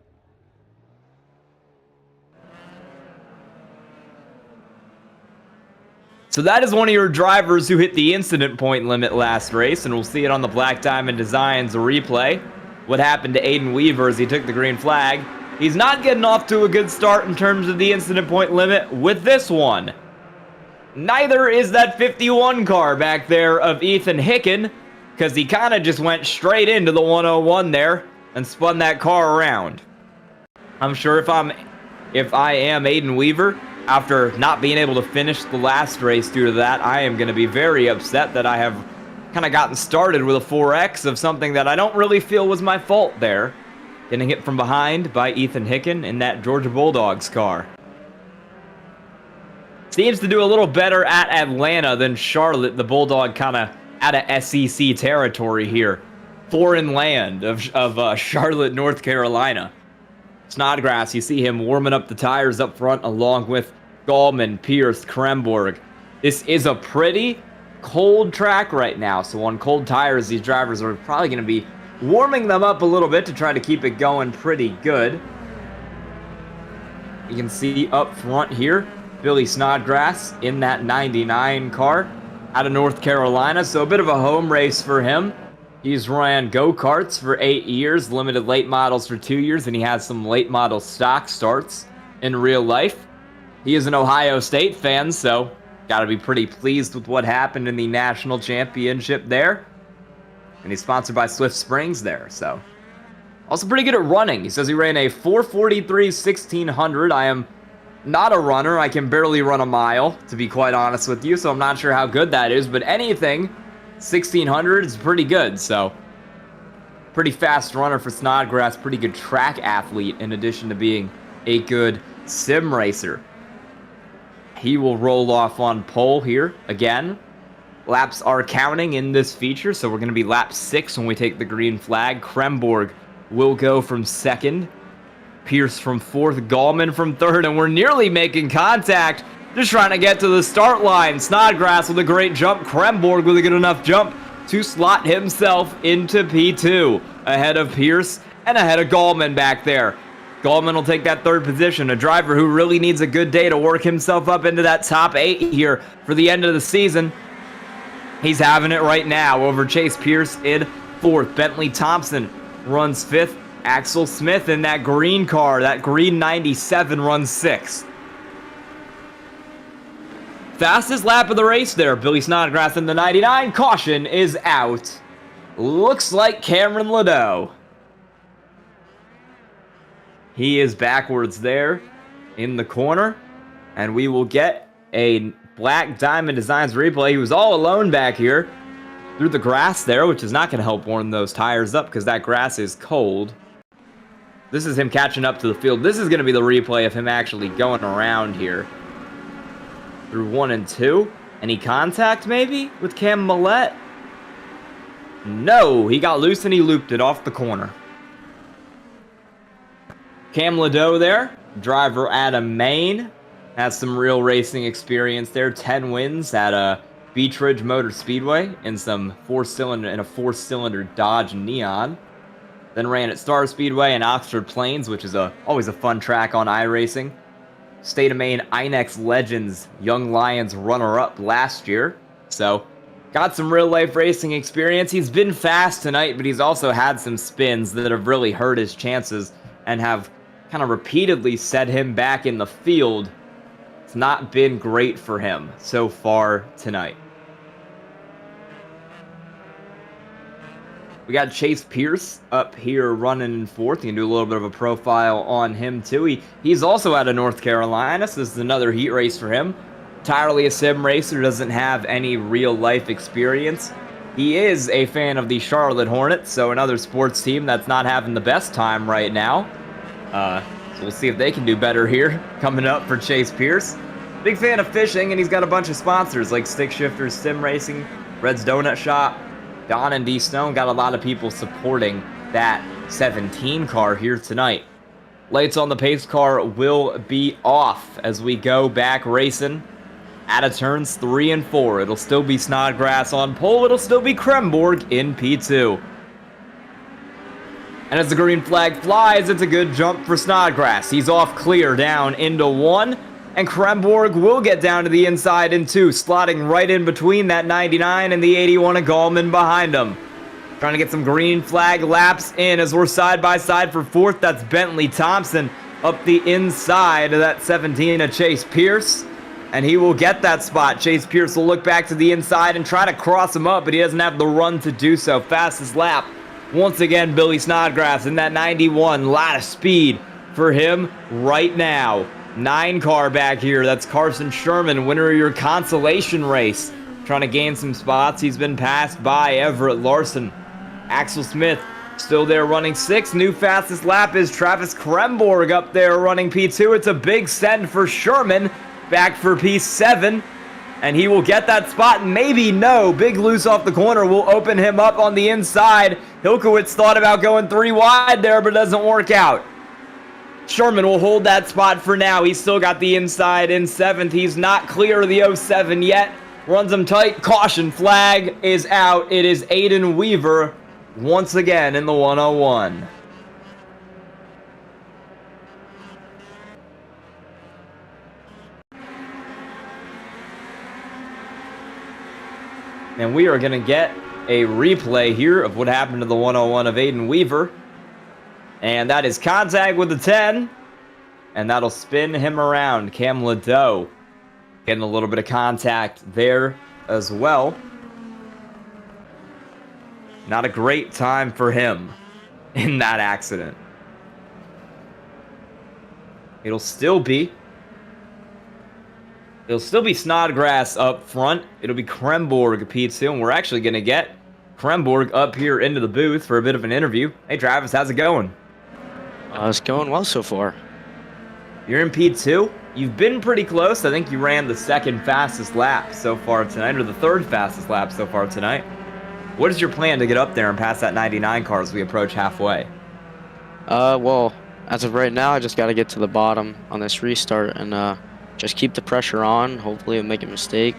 So that is one of your drivers who hit the incident point limit last race, and we'll see it on the Black Diamond Designs replay. What happened to Aiden Weaver as he took the green flag. He's not getting off to a good start in terms of the incident point limit with this one. Neither is that 51 car back there of Ethan Hicken, because he kind of just went straight into the 101 there and spun that car around. I'm sure if I am Aiden Weaver, after not being able to finish the last race due to that, I am going to be very upset that I have kind of gotten started with a 4X of something that I don't really feel was my fault there. Getting hit from behind by Ethan Hicken in that Georgia Bulldogs car. Seems to do a little better at Atlanta than Charlotte. The Bulldog kind of out of SEC territory here. Foreign land of Charlotte, North Carolina. Snodgrass, you see him warming up the tires up front along with Gallman, Pierce, Kremborg. This is a pretty cold track right now, so on cold tires, these drivers are probably going to be warming them up a little bit to try to keep it going pretty good. You can see up front here, Billy Snodgrass in that 99 car out of North Carolina, so a bit of a home race for him. He's ran go-karts for 8 years, limited late models for 2 years, and he has some late model stock starts in real life. He is an Ohio State fan, so gotta be pretty pleased with what happened in the national championship there. And he's sponsored by Swift Springs there, so. Also pretty good at running. He says he ran a 4:43 1600. I am not a runner. I can barely run a mile, to be quite honest with you, so I'm not sure how good that is, but anything 1600 is pretty good, so pretty fast runner for Snodgrass, pretty good track athlete in addition to being a good sim racer. He will roll off on pole here again. Laps are counting in this feature, so we're going to be lap 6 when we take the green flag. Kremborg will go from 2nd, Pierce from 4th, Gallman from 3rd, and we're nearly making contact. Just trying to get to the start line. Snodgrass with a great jump. Kremborg with a good enough jump to slot himself into P2. Ahead of Pierce and ahead of Gallman back there. Gallman will take that 3rd position. A driver who really needs a good day to work himself up into that top 8 here for the end of the season. He's having it right now over Chase Pierce in 4th. Bentley Thompson runs 5th. Axel Smith in that green car, that green 97, runs 6th. Fastest lap of the race there, Billy Snodgrass in the 99. Caution is out. Looks like Cameron Ladeau. He is backwards there in the corner, and we will get a Black Diamond Designs replay. He was all alone back here through the grass there, which is not going to help warm those tires up because that grass is cold. This is him catching up to the field. This is going to be the replay of him actually going around here through 1 and 2. Any contact maybe with Cam Millette? No, he got loose and he looped it off the corner. Cam Ladeau there, driver out of Maine, has some real racing experience there. 10 wins at Beach Ridge Motor Speedway in a 4-cylinder Dodge Neon. Then ran at Star Speedway and Oxford Plains, which is always a fun track on iRacing. State of Maine INEX Legends Young Lions runner-up last year. So, got some real-life racing experience. He's been fast tonight, but he's also had some spins that have really hurt his chances and have kind of repeatedly set him back in the field. It's not been great for him so far tonight. We got Chase Pierce up here running in 4th. You can do a little bit of a profile on him too. He's also out of North Carolina, so this is another heat race for him. Entirely a sim racer, doesn't have any real life experience. He is a fan of the Charlotte Hornets, so another sports team that's not having the best time right now. So we'll see if they can do better here coming up for Chase Pierce. Big fan of fishing, and he's got a bunch of sponsors like Stick Shifters Sim Racing, Red's Donut Shop, Don and D Stone. Got a lot of people supporting that 17 car here tonight. Lights on the pace car will be off as we go back racing out of turns 3 and 4. It'll still be Snodgrass on pole. It'll still be Kremborg in P2. And as the green flag flies, it's a good jump for Snodgrass. He's off clear down into 1. And Kremborg will get down to the inside in 2, slotting right in between that 99 and the 81 of Gallman behind him. Trying to get some green flag laps in as we're side by side for 4th. That's Bentley Thompson up the inside of that 17 of Chase Pierce. And he will get that spot. Chase Pierce will look back to the inside and try to cross him up, but he doesn't have the run to do so. Fastest lap, once again, Billy Snodgrass in that 91. A lot of speed for him right now. 9 car back here. That's Carson Sherman, winner of your consolation race. Trying to gain some spots. He's been passed by Everett Larson. Axel Smith still there running 6th. New fastest lap is Travis Kremborg up there running P2. It's a big send for Sherman. Back for P7. And he will get that spot. Maybe no. Big loose off the corner will open him up on the inside. Hilkowitz thought about going 3 wide there, but it doesn't work out. Sherman will hold that spot for now. He's still got the inside in 7th. He's not clear of the 07 yet. Runs him tight. Caution flag is out. It is Aiden Weaver once again in the 101. And we are going to get a replay here of what happened to the 101 of Aiden Weaver. And that is contact with the 10. And that'll spin him around. Cam Ladeau getting a little bit of contact there as well. Not a great time for him in that accident. It'll still be Snodgrass up front. It'll be Kremborg P2, and we're actually going to get Kremborg up here into the booth for a bit of an interview. Hey, Travis, how's it going? It's going well so far. You're in P2. You've been pretty close. I think you ran the 2nd fastest lap so far tonight, or the 3rd fastest lap so far tonight. What is your plan to get up there and pass that 99 car as we approach halfway? Well, as of right now, I just got to get to the bottom on this restart and just keep the pressure on. Hopefully he'll make a mistake.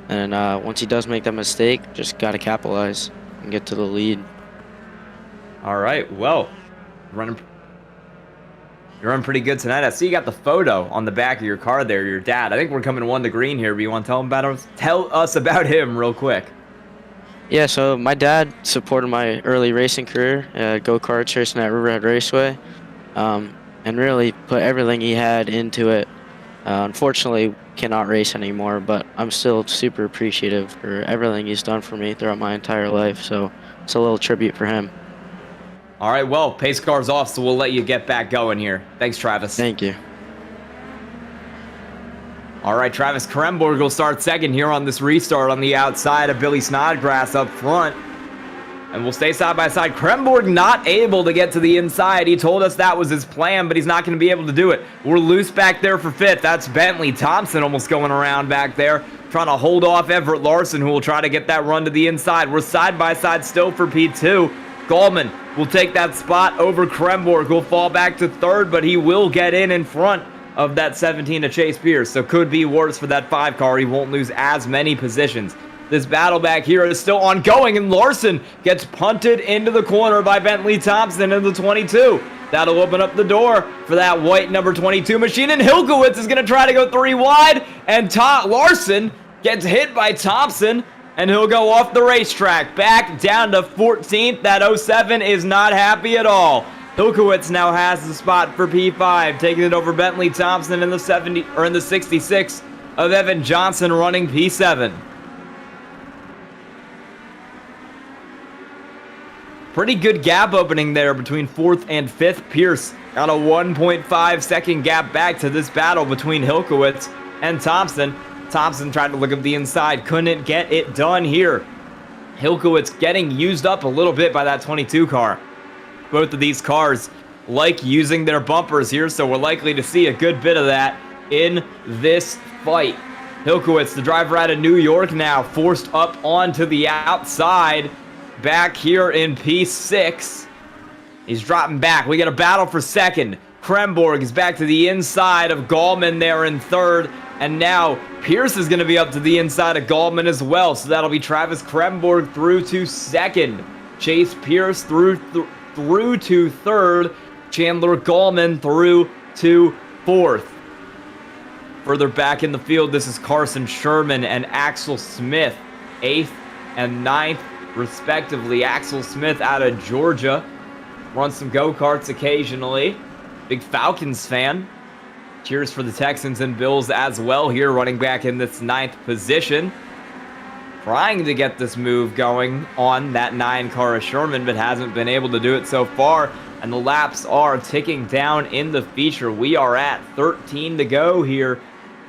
And once he does make that mistake, just got to capitalize and get to the lead. All right, well, you're running pretty good tonight. I see you got the photo on the back of your car there, your dad. I think we're coming 1 to green here, but you want to tell us about him real quick? Yeah, so my dad supported my early racing career, go-karts racing at Riverhead Raceway, and really put everything he had into it. Unfortunately, cannot race anymore, but I'm still super appreciative for everything he's done for me throughout my entire life, so it's a little tribute for him. All right, well, pace car's off, so we'll let you get back going here. Thanks, Travis. Thank you. All right, Travis Kremborg will start 2nd here on this restart on the outside of Billy Snodgrass up front. And we'll stay side by side. Kremborg not able to get to the inside. He told us that was his plan, but he's not going to be able to do it. We're loose back there for 5th. That's Bentley Thompson almost going around back there, trying to hold off Everett Larson, who will try to get that run to the inside. We're side by side still for P2. Gallman will take that spot over Kremborg, who'll fall back to 3rd, but he will get in front of that 17 to Chase Pierce, so could be worse for that 5 car. He won't lose as many positions. This battle back here is still ongoing, and Larson gets punted into the corner by Bentley Thompson in the 22. That'll open up the door for that white number 22 machine, and Hilkowitz is going to try to go 3 wide, and Larson gets hit by Thompson, and he'll go off the racetrack. Back down to 14th. That 07 is not happy at all. Hilkowitz now has the spot for P5, taking it over Bentley Thompson in the 66 of Evan Johnson running P7. Pretty good gap opening there between 4th and 5th. Pierce got a 1.5 second gap back to this battle between Hilkowitz and Thompson. Thompson tried to look up the inside, couldn't get it done here. Hilkowitz getting used up a little bit by that 22 car. Both of these cars like using their bumpers here, so we're likely to see a good bit of that in this fight. Hilkowitz, the driver out of New York now, forced up onto the outside. Back here in P6. He's dropping back. We got a battle for 2nd. Kremborg is back to the inside of Gallman there in 3rd. And now Pierce is going to be up to the inside of Gallman as well. So that'll be Travis Kremborg through to 2nd. Chase Pierce through to 3rd. Chandler Gallman through to 4th. Further back in the field, this is Carson Sherman and Axel Smith, 8th and 9th respectively. Axel Smith out of Georgia. Runs some go-karts occasionally. Big Falcons fan. Cheers for the Texans and Bills as well here, running back in this 9th position. Trying to get this move going on that 9-car of Sherman, but hasn't been able to do it so far. And the laps are ticking down in the feature. We are at 13 to go here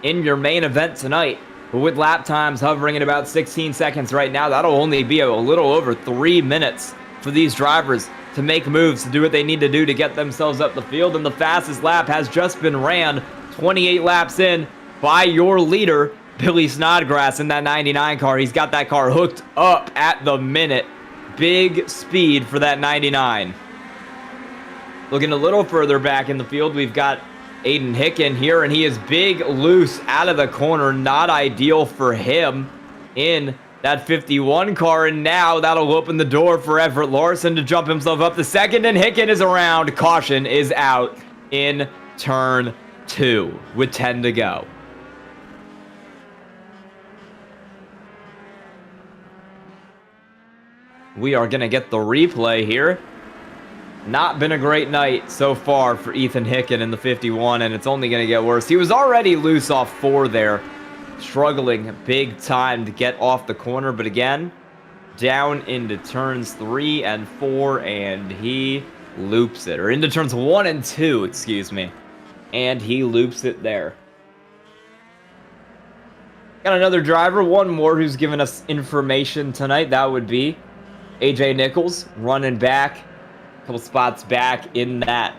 in your main event tonight. But with lap times hovering at about 16 seconds right now, that'll only be a little over 3 minutes for these drivers to make moves, to do what they need to do to get themselves up the field. And the fastest lap has just been ran, 28 laps in, by your leader, Billy Snodgrass, in that 99 car. He's got that car hooked up at the minute. Big speed for that 99. Looking a little further back in the field, we've got Aiden Hicken here, and he is big loose out of the corner. Not ideal for him in that 51 car, and now that'll open the door for Everett Larson to jump himself up the second, and Hicken is around. Caution is out in turn 2 with 10 to go. We are going to get the replay here. Not been a great night so far for Ethan Hicken in the 51, and it's only going to get worse. He was already loose off 4 there, struggling big time to get off the corner, but again, down into turns 3 and 4, and he loops it. Or into turns 1 and 2, excuse me. And he loops it there. Got another driver, one more, who's given us information tonight. That would be AJ Nichols, running back, a couple spots back in that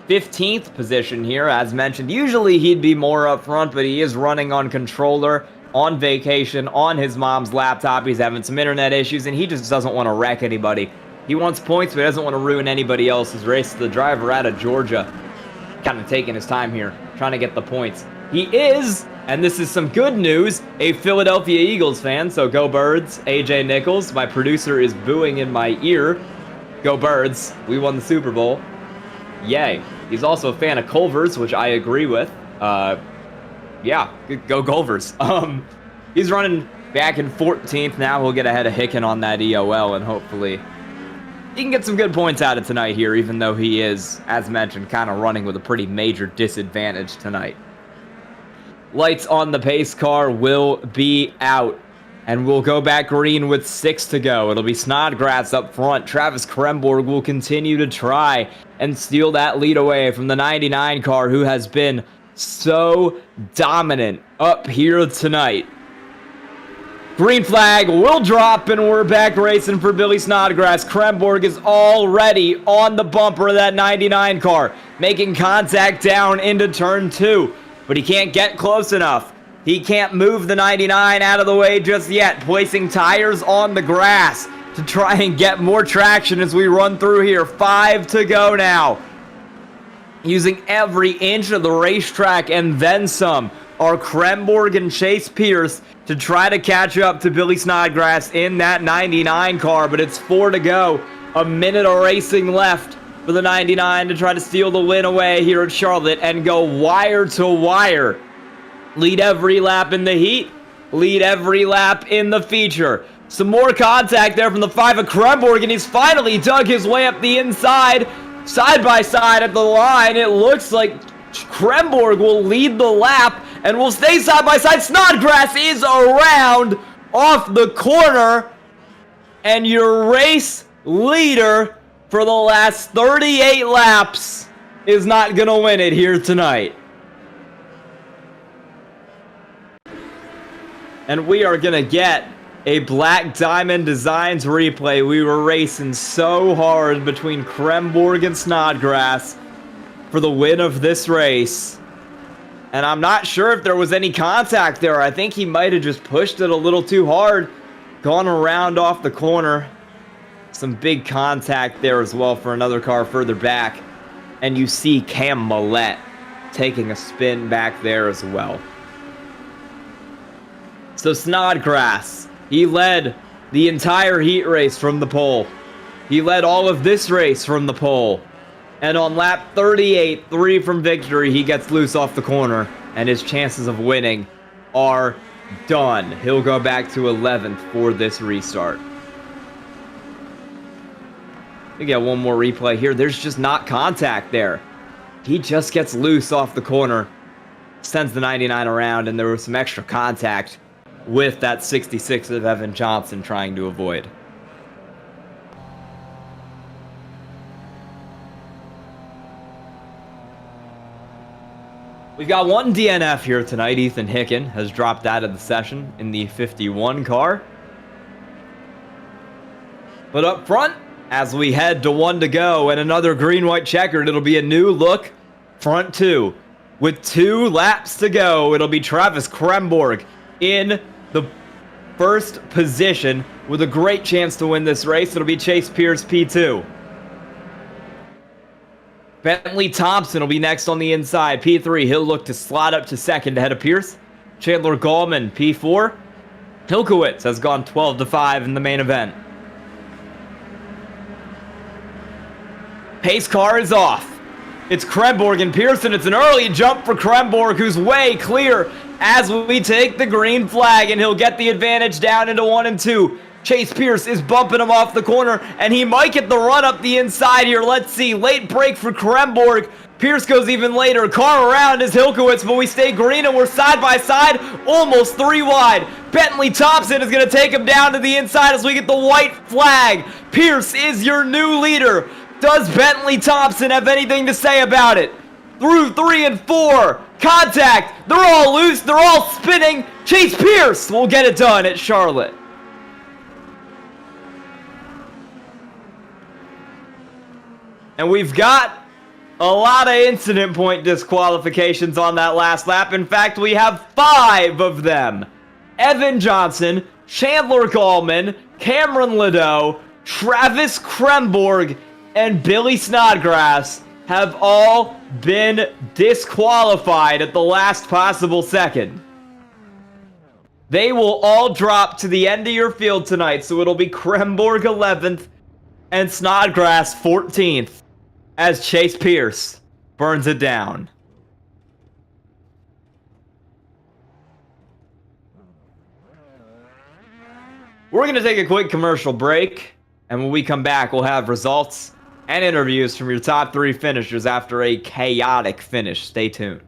15th position here. As mentioned, usually he'd be more up front, but he is running on controller, on vacation, on his mom's laptop. He's having some internet issues, and he just doesn't want to wreck anybody. He wants points, but he doesn't want to ruin anybody else's race. The driver out of Georgia, kind of taking his time here, trying to get the points. He is, and this is some good news, a Philadelphia Eagles fan, so go Birds. AJ Nichols, my producer, is booing in my ear. Go Birds, we won the Super Bowl. Yay. He's also a fan of Culver's, which I agree with. Yeah, go Culver's. He's running back in 14th now. He'll get ahead of Hicken on that EOL, and hopefully he can get some good points out of tonight here, even though he is, as mentioned, kind of running with a pretty major disadvantage tonight. Lights on the pace car will be out, and we'll go back green with 6 to go. It'll be Snodgrass up front. Travis Kremborg will continue to try and steal that lead away from the 99 car, who has been so dominant up here tonight. Green flag will drop, and we're back racing for Billy Snodgrass. Kremborg is already on the bumper of that 99 car, making contact down into turn 2. But he can't get close enough. He can't move the 99 out of the way just yet, placing tires on the grass to try and get more traction as we run through here. 5 to go now. Using every inch of the racetrack and then some are Kremborg and Chase Pierce to try to catch up to Billy Snodgrass in that 99 car, but it's 4 to go. A minute of racing left for the 99 to try to steal the win away here at Charlotte and go wire to wire. Lead every lap in the heat. Lead every lap in the feature. Some more contact there from the 5 of Kremborg, and he's finally dug his way up the inside. Side by side at the line, it looks like Kremborg will lead the lap and will stay side by side. Snodgrass is around off the corner, and your race leader for the last 38 laps is not going to win it here tonight. And we are going to get a Black Diamond Designs replay. We were racing so hard between Kremborg and Snodgrass for the win of this race. And I'm not sure if there was any contact there. I think he might have just pushed it a little too hard, gone around off the corner. Some big contact there as well for another car further back. And you see Cam Millette taking a spin back there as well. So Snodgrass, he led the entire heat race from the pole. He led all of this race from the pole. And on lap 38, 3 from victory, he gets loose off the corner. And his chances of winning are done. He'll go back to 11th for this restart. We get one more replay here. There's just not contact there. He just gets loose off the corner, sends the 99 around, and there was some extra contact with that 66 of Evan Johnson trying to avoid. We've got one DNF here tonight. Ethan Hicken has dropped out of the session in the 51 car. But up front, as we head to 1 to go and another green-white checkered, it'll be a new look front 2. With 2 laps to go, it'll be Travis Kremborg in the first position with a great chance to win this race. It'll be Chase Pierce P2. Bentley Thompson will be next on the inside, P3. He'll look to slot up to second ahead of Pierce. Chandler Gallman, P4. Hilkowitz has gone 12-5 in the main event. Pace car is off. It's Kremborg and Pearson. It's an early jump for Kremborg, who's way clear as we take the green flag, and he'll get the advantage down into 1 and 2. Chase Pierce is bumping him off the corner, and he might get the run up the inside here. Let's see. Late break for Kremborg. Pierce goes even later. Car around is Hilkowitz, but we stay green, and we're side by side, almost 3 wide. Bentley Thompson is going to take him down to the inside as we get the white flag. Pierce is your new leader. Does Bentley Thompson have anything to say about it? Through 3 and 4. Contact. They're all loose. They're all spinning. Chase Pierce will get it done at Charlotte. And we've got a lot of incident point disqualifications on that last lap. In fact, we have 5 of them. Evan Johnson, Chandler Gallman, Cameron Liddell, Travis Kremborg, and Billy Snodgrass have all been disqualified at the last possible second. They will all drop to the end of your field tonight, so it'll be Kremborg 11th and Snodgrass 14th as Chase Pierce burns it down. We're going to take a quick commercial break, and when we come back, we'll have results and interviews from your top 3 finishers after a chaotic finish. Stay tuned.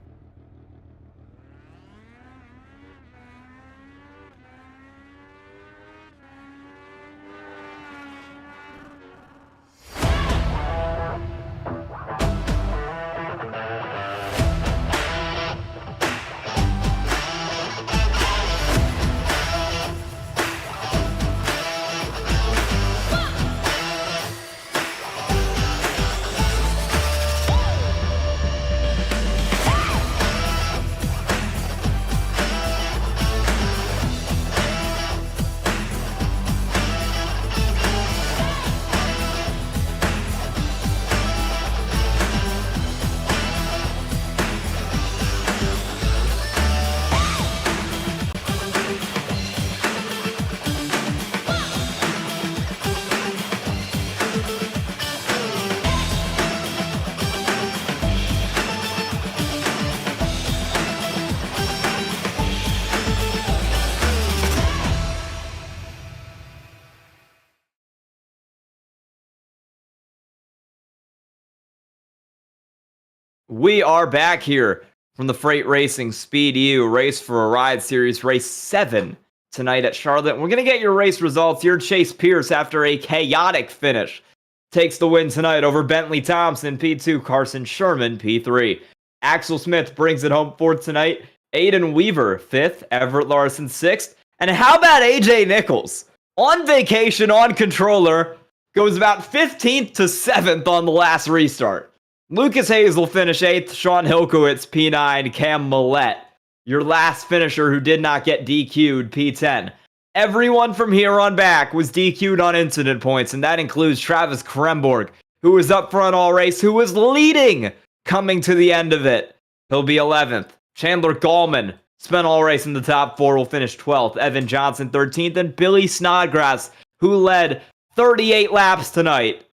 We are back here from the Freight Racing Speed U Race for a Ride Series, Race 7 tonight at Charlotte. We're going to get your race results here. Chase Pierce, after a chaotic finish, takes the win tonight over Bentley Thompson, P2, Carson Sherman, P3. Axel Smith brings it home 4th tonight. Aiden Weaver, 5th. Everett Larson, 6th. And how about AJ Nichols? On vacation, on controller, goes about 15th to 7th on the last restart. Lucas Hayes will finish 8th, Sean Hilkowitz, P9, Cam Millette, your last finisher who did not get DQ'd, P10. Everyone from here on back was DQ'd on incident points, and that includes Travis Kremborg, who was up front all race, who was leading coming to the end of it. He'll be 11th. Chandler Gallman spent all race in the top 4, will finish 12th. Evan Johnson, 13th, and Billy Snodgrass, who led 38 laps tonight,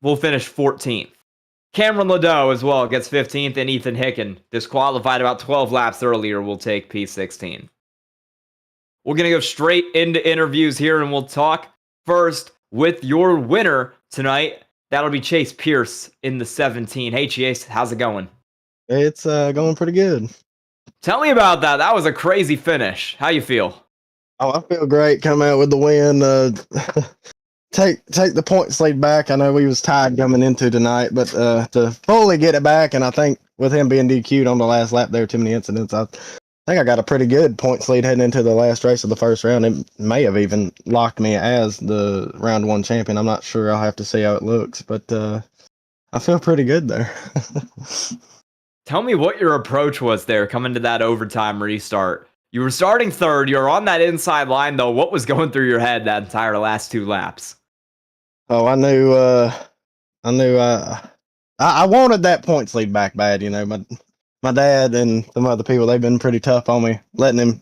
will finish 14th. Cameron Liddell as well gets 15th, and Ethan Hicken, disqualified about 12 laps earlier, will take P16. We're going to go straight into interviews here, and we'll talk first with your winner tonight, That'll be Chase Pierce in the 17. Hey, Chase, how's it going? It's going pretty good. Tell me about that. That was a crazy finish. How you feel? Oh, I feel great coming out with the win. Take the points lead back. I know we was tied coming into tonight, but to fully get it back, and I think with him being DQ'd on the last lap, there were too many incidents. I think I got a pretty good points lead heading into the last race of the first round. It may have even locked me as the round one champion. I'm not sure. I'll have to see how it looks, but I feel pretty good there. Tell me what your approach was there coming to that overtime restart. You were starting third. You were on that inside line, though. What was going through your head that entire last 2 laps? Oh, I knew I wanted that points lead back bad. You know, my dad and some other people, they've been pretty tough on me, letting him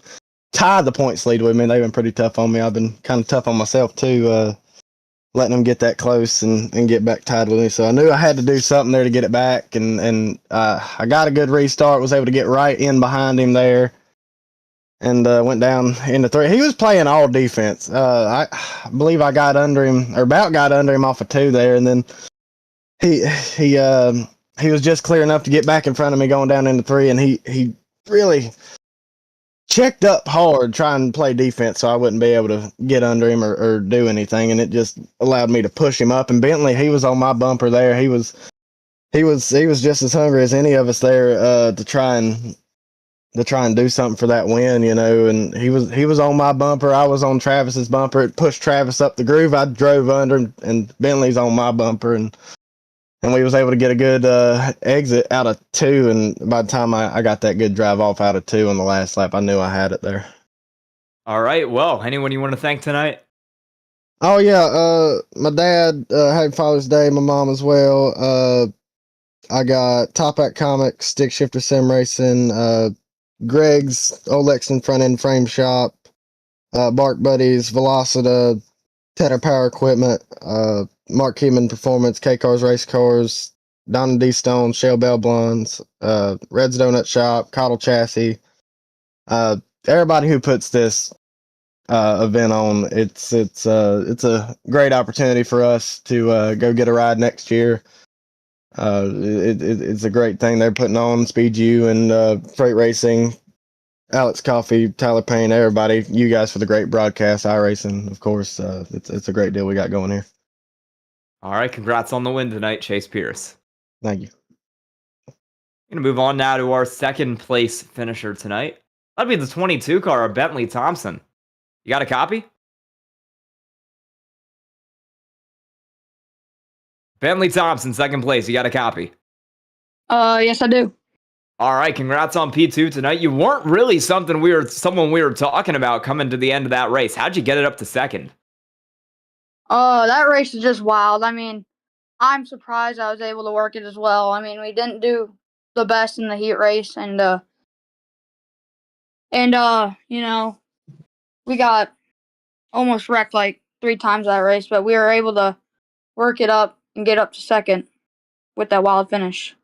tie the points lead with me. They've been pretty tough on me. I've been kind of tough on myself too, letting them get that close and get back tied with me. So I knew I had to do something there to get it back, and I got a good restart, was able to get right in behind him there, and went down into 3. He was playing all defense. I believe I got under him, or about got under him off of 2 there, and then he was just clear enough to get back in front of me going down into 3, and he really checked up hard trying to play defense so I wouldn't be able to get under him or do anything, and it just allowed me to push him up. And Bentley, he was on my bumper there. He was just as hungry as any of us there to try and do something for that win, you know. And he was on my bumper. I was on Travis's bumper. It pushed Travis up the groove. I drove under him, and Bentley's on my bumper, and we was able to get a good exit out of 2, and by the time I got that good drive off out of 2 on the last lap, I knew I had it there. All right. Well, anyone you want to thank tonight? Oh, yeah. My dad, happy Father's Day, my mom as well. I got Top Hat Comics, Stick Shifter Sim Racing, Greg's Old Lexington Front End Frame Shop, Bark Buddies, Velocita, Tedder Power Equipment, Mark Keeman Performance, K Cars Race Cars, Donna D Stone, Shell Bell Blondes, Red's Donut Shop, Cottle Chassis. Everybody who puts this event on, it's a great opportunity for us to go get a ride next year. It's a great thing they're putting on. Speed U and Freight Racing, Alex Coffee, Tyler Payne, everybody, you guys for the great broadcast. iRacing, of course. It's a great deal we got going here. All right. Congrats on the win tonight, Chase Pierce. Thank you. Going to move on now to our second place finisher tonight. That'd be the 22 car of Bentley Thompson. You got a copy? Bentley Thompson, second place. You got a copy? Yes, I do. All right, congrats on P2 tonight. You weren't really someone we were talking about coming to the end of that race. How'd you get it up to second? That race is just wild. I mean, I'm surprised I was able to work it as well. I mean, we didn't do the best in the heat race, and you know, we got almost wrecked like 3 times that race, but we were able to work it up and get up to second with that wild finish.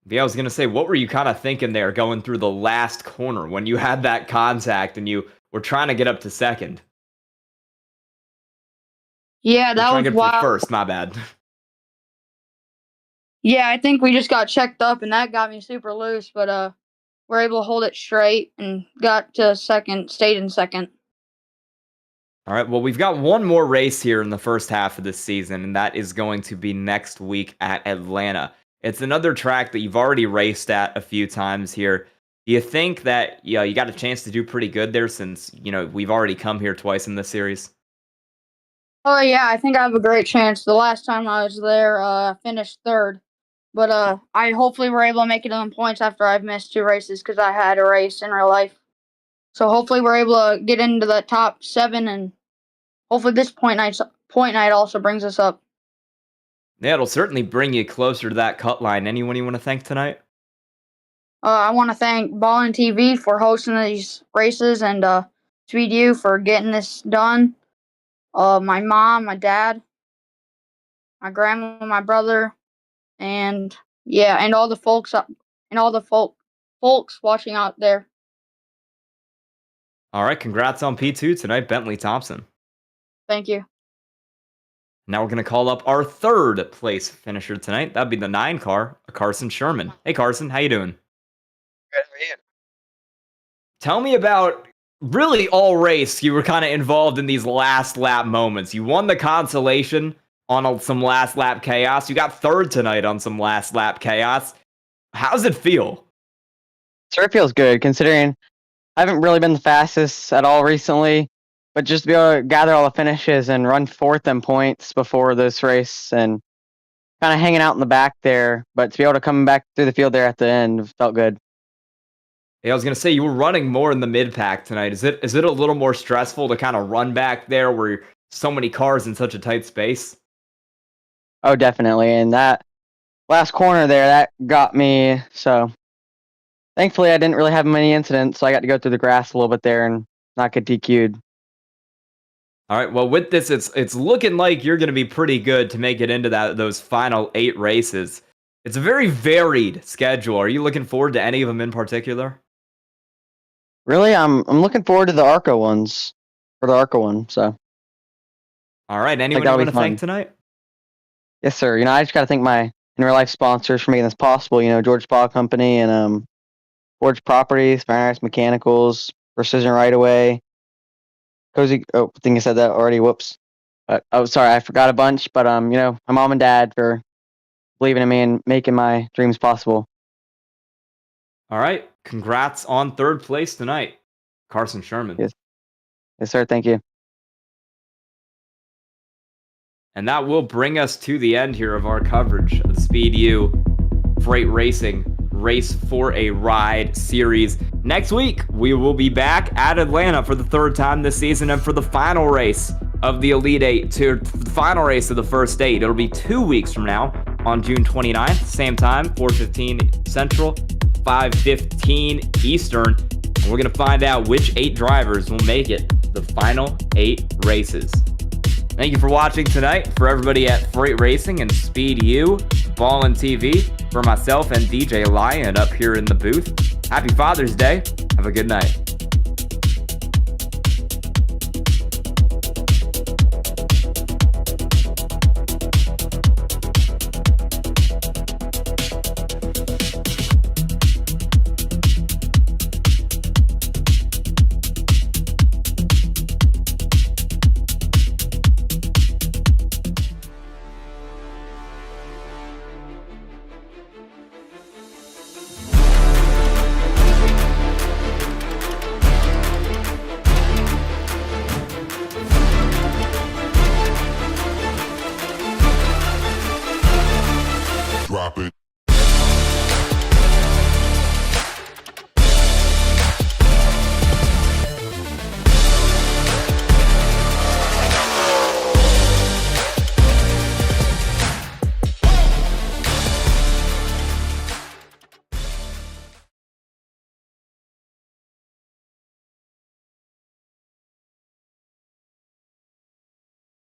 Yeah, I was going to say, what were you kind of thinking there going through the last corner when you had that contact and you were trying to get up to second? Yeah, that was wild. First, my bad. Yeah, I think we just got checked up, and that got me super loose, but we're able to hold it straight and got to second, stayed in second. All right, well, we've got one more race here in the first half of this season, and that is going to be next week at Atlanta. It's another track that you've already raced at a few times here. Do you think that you got a chance to do pretty good there since, we've already come here twice in this series? Oh, yeah, I think I have a great chance. The last time I was there, I finished third. But I hopefully were able to make it in points after I've missed 2 races because I had a race in real life. So hopefully we're able to get into the top 7, and hopefully this point night also brings us up. Yeah, it'll certainly bring you closer to that cut line. Anyone you want to thank tonight? I want to thank Ballin TV for hosting these races, and Speed U for getting this done. My mom, my dad, my grandma, my brother, and all the folks folks watching out there. All right, congrats on P2 tonight, Bentley Thompson. Thank you. Now we're going to call up our third place finisher tonight. That'd be the 9 car, Carson Sherman. Hey, Carson, how you doing? Good, how are you? Tell me about really all race. You were kind of involved in these last lap moments. You won the consolation on some last lap chaos. You got third tonight on some last lap chaos. How's it feel? Sure, it feels good considering I haven't really been the fastest at all recently, but just to be able to gather all the finishes and run fourth in points before this race and kind of hanging out in the back there, but to be able to come back through the field there at the end felt good. Yeah, I was gonna say you were running more in the mid pack tonight. Is it a little more stressful to kind of run back there where so many cars in such a tight space? Oh, definitely. And that last corner there, that got me. So thankfully, I didn't really have many incidents, so I got to go through the grass a little bit there and not get DQ'd. All right. Well, with this, it's looking like you're going to be pretty good to make it into those final 8 races. It's a very varied schedule. Are you looking forward to any of them in particular? Really, I'm looking forward to the ARCA ones, for the ARCA one. So. All right. Anyone you want to thank tonight? Yes, sir. I just got to thank my in real life sponsors for making this possible. George Paul Company and Forge Properties, Fire Mechanicals, Precision Right Away. Cozy. Oh, I think I said that already. Whoops. Oh, sorry, I forgot a bunch. But my mom and dad for believing in me and making my dreams possible. All right. Congrats on third place tonight, Carson Sherman. Yes, sir. Thank you. And that will bring us to the end here of our coverage of the Speed U Freight Racing Race for a Ride series. Next week, we will be back at Atlanta for the 3rd time this season and for the final race of the Elite 8, to the final race of the first 8. It'll be 2 weeks from now on June 29th, same time, 4:15 Central, 5:15 Eastern. And we're going to find out which 8 drivers will make it to the final 8 races. Thank you for watching tonight. For everybody at Freight Racing and Speed U, Ballin TV, for myself and DJ Lion up here in the booth, happy Father's Day. Have a good night. Drop it.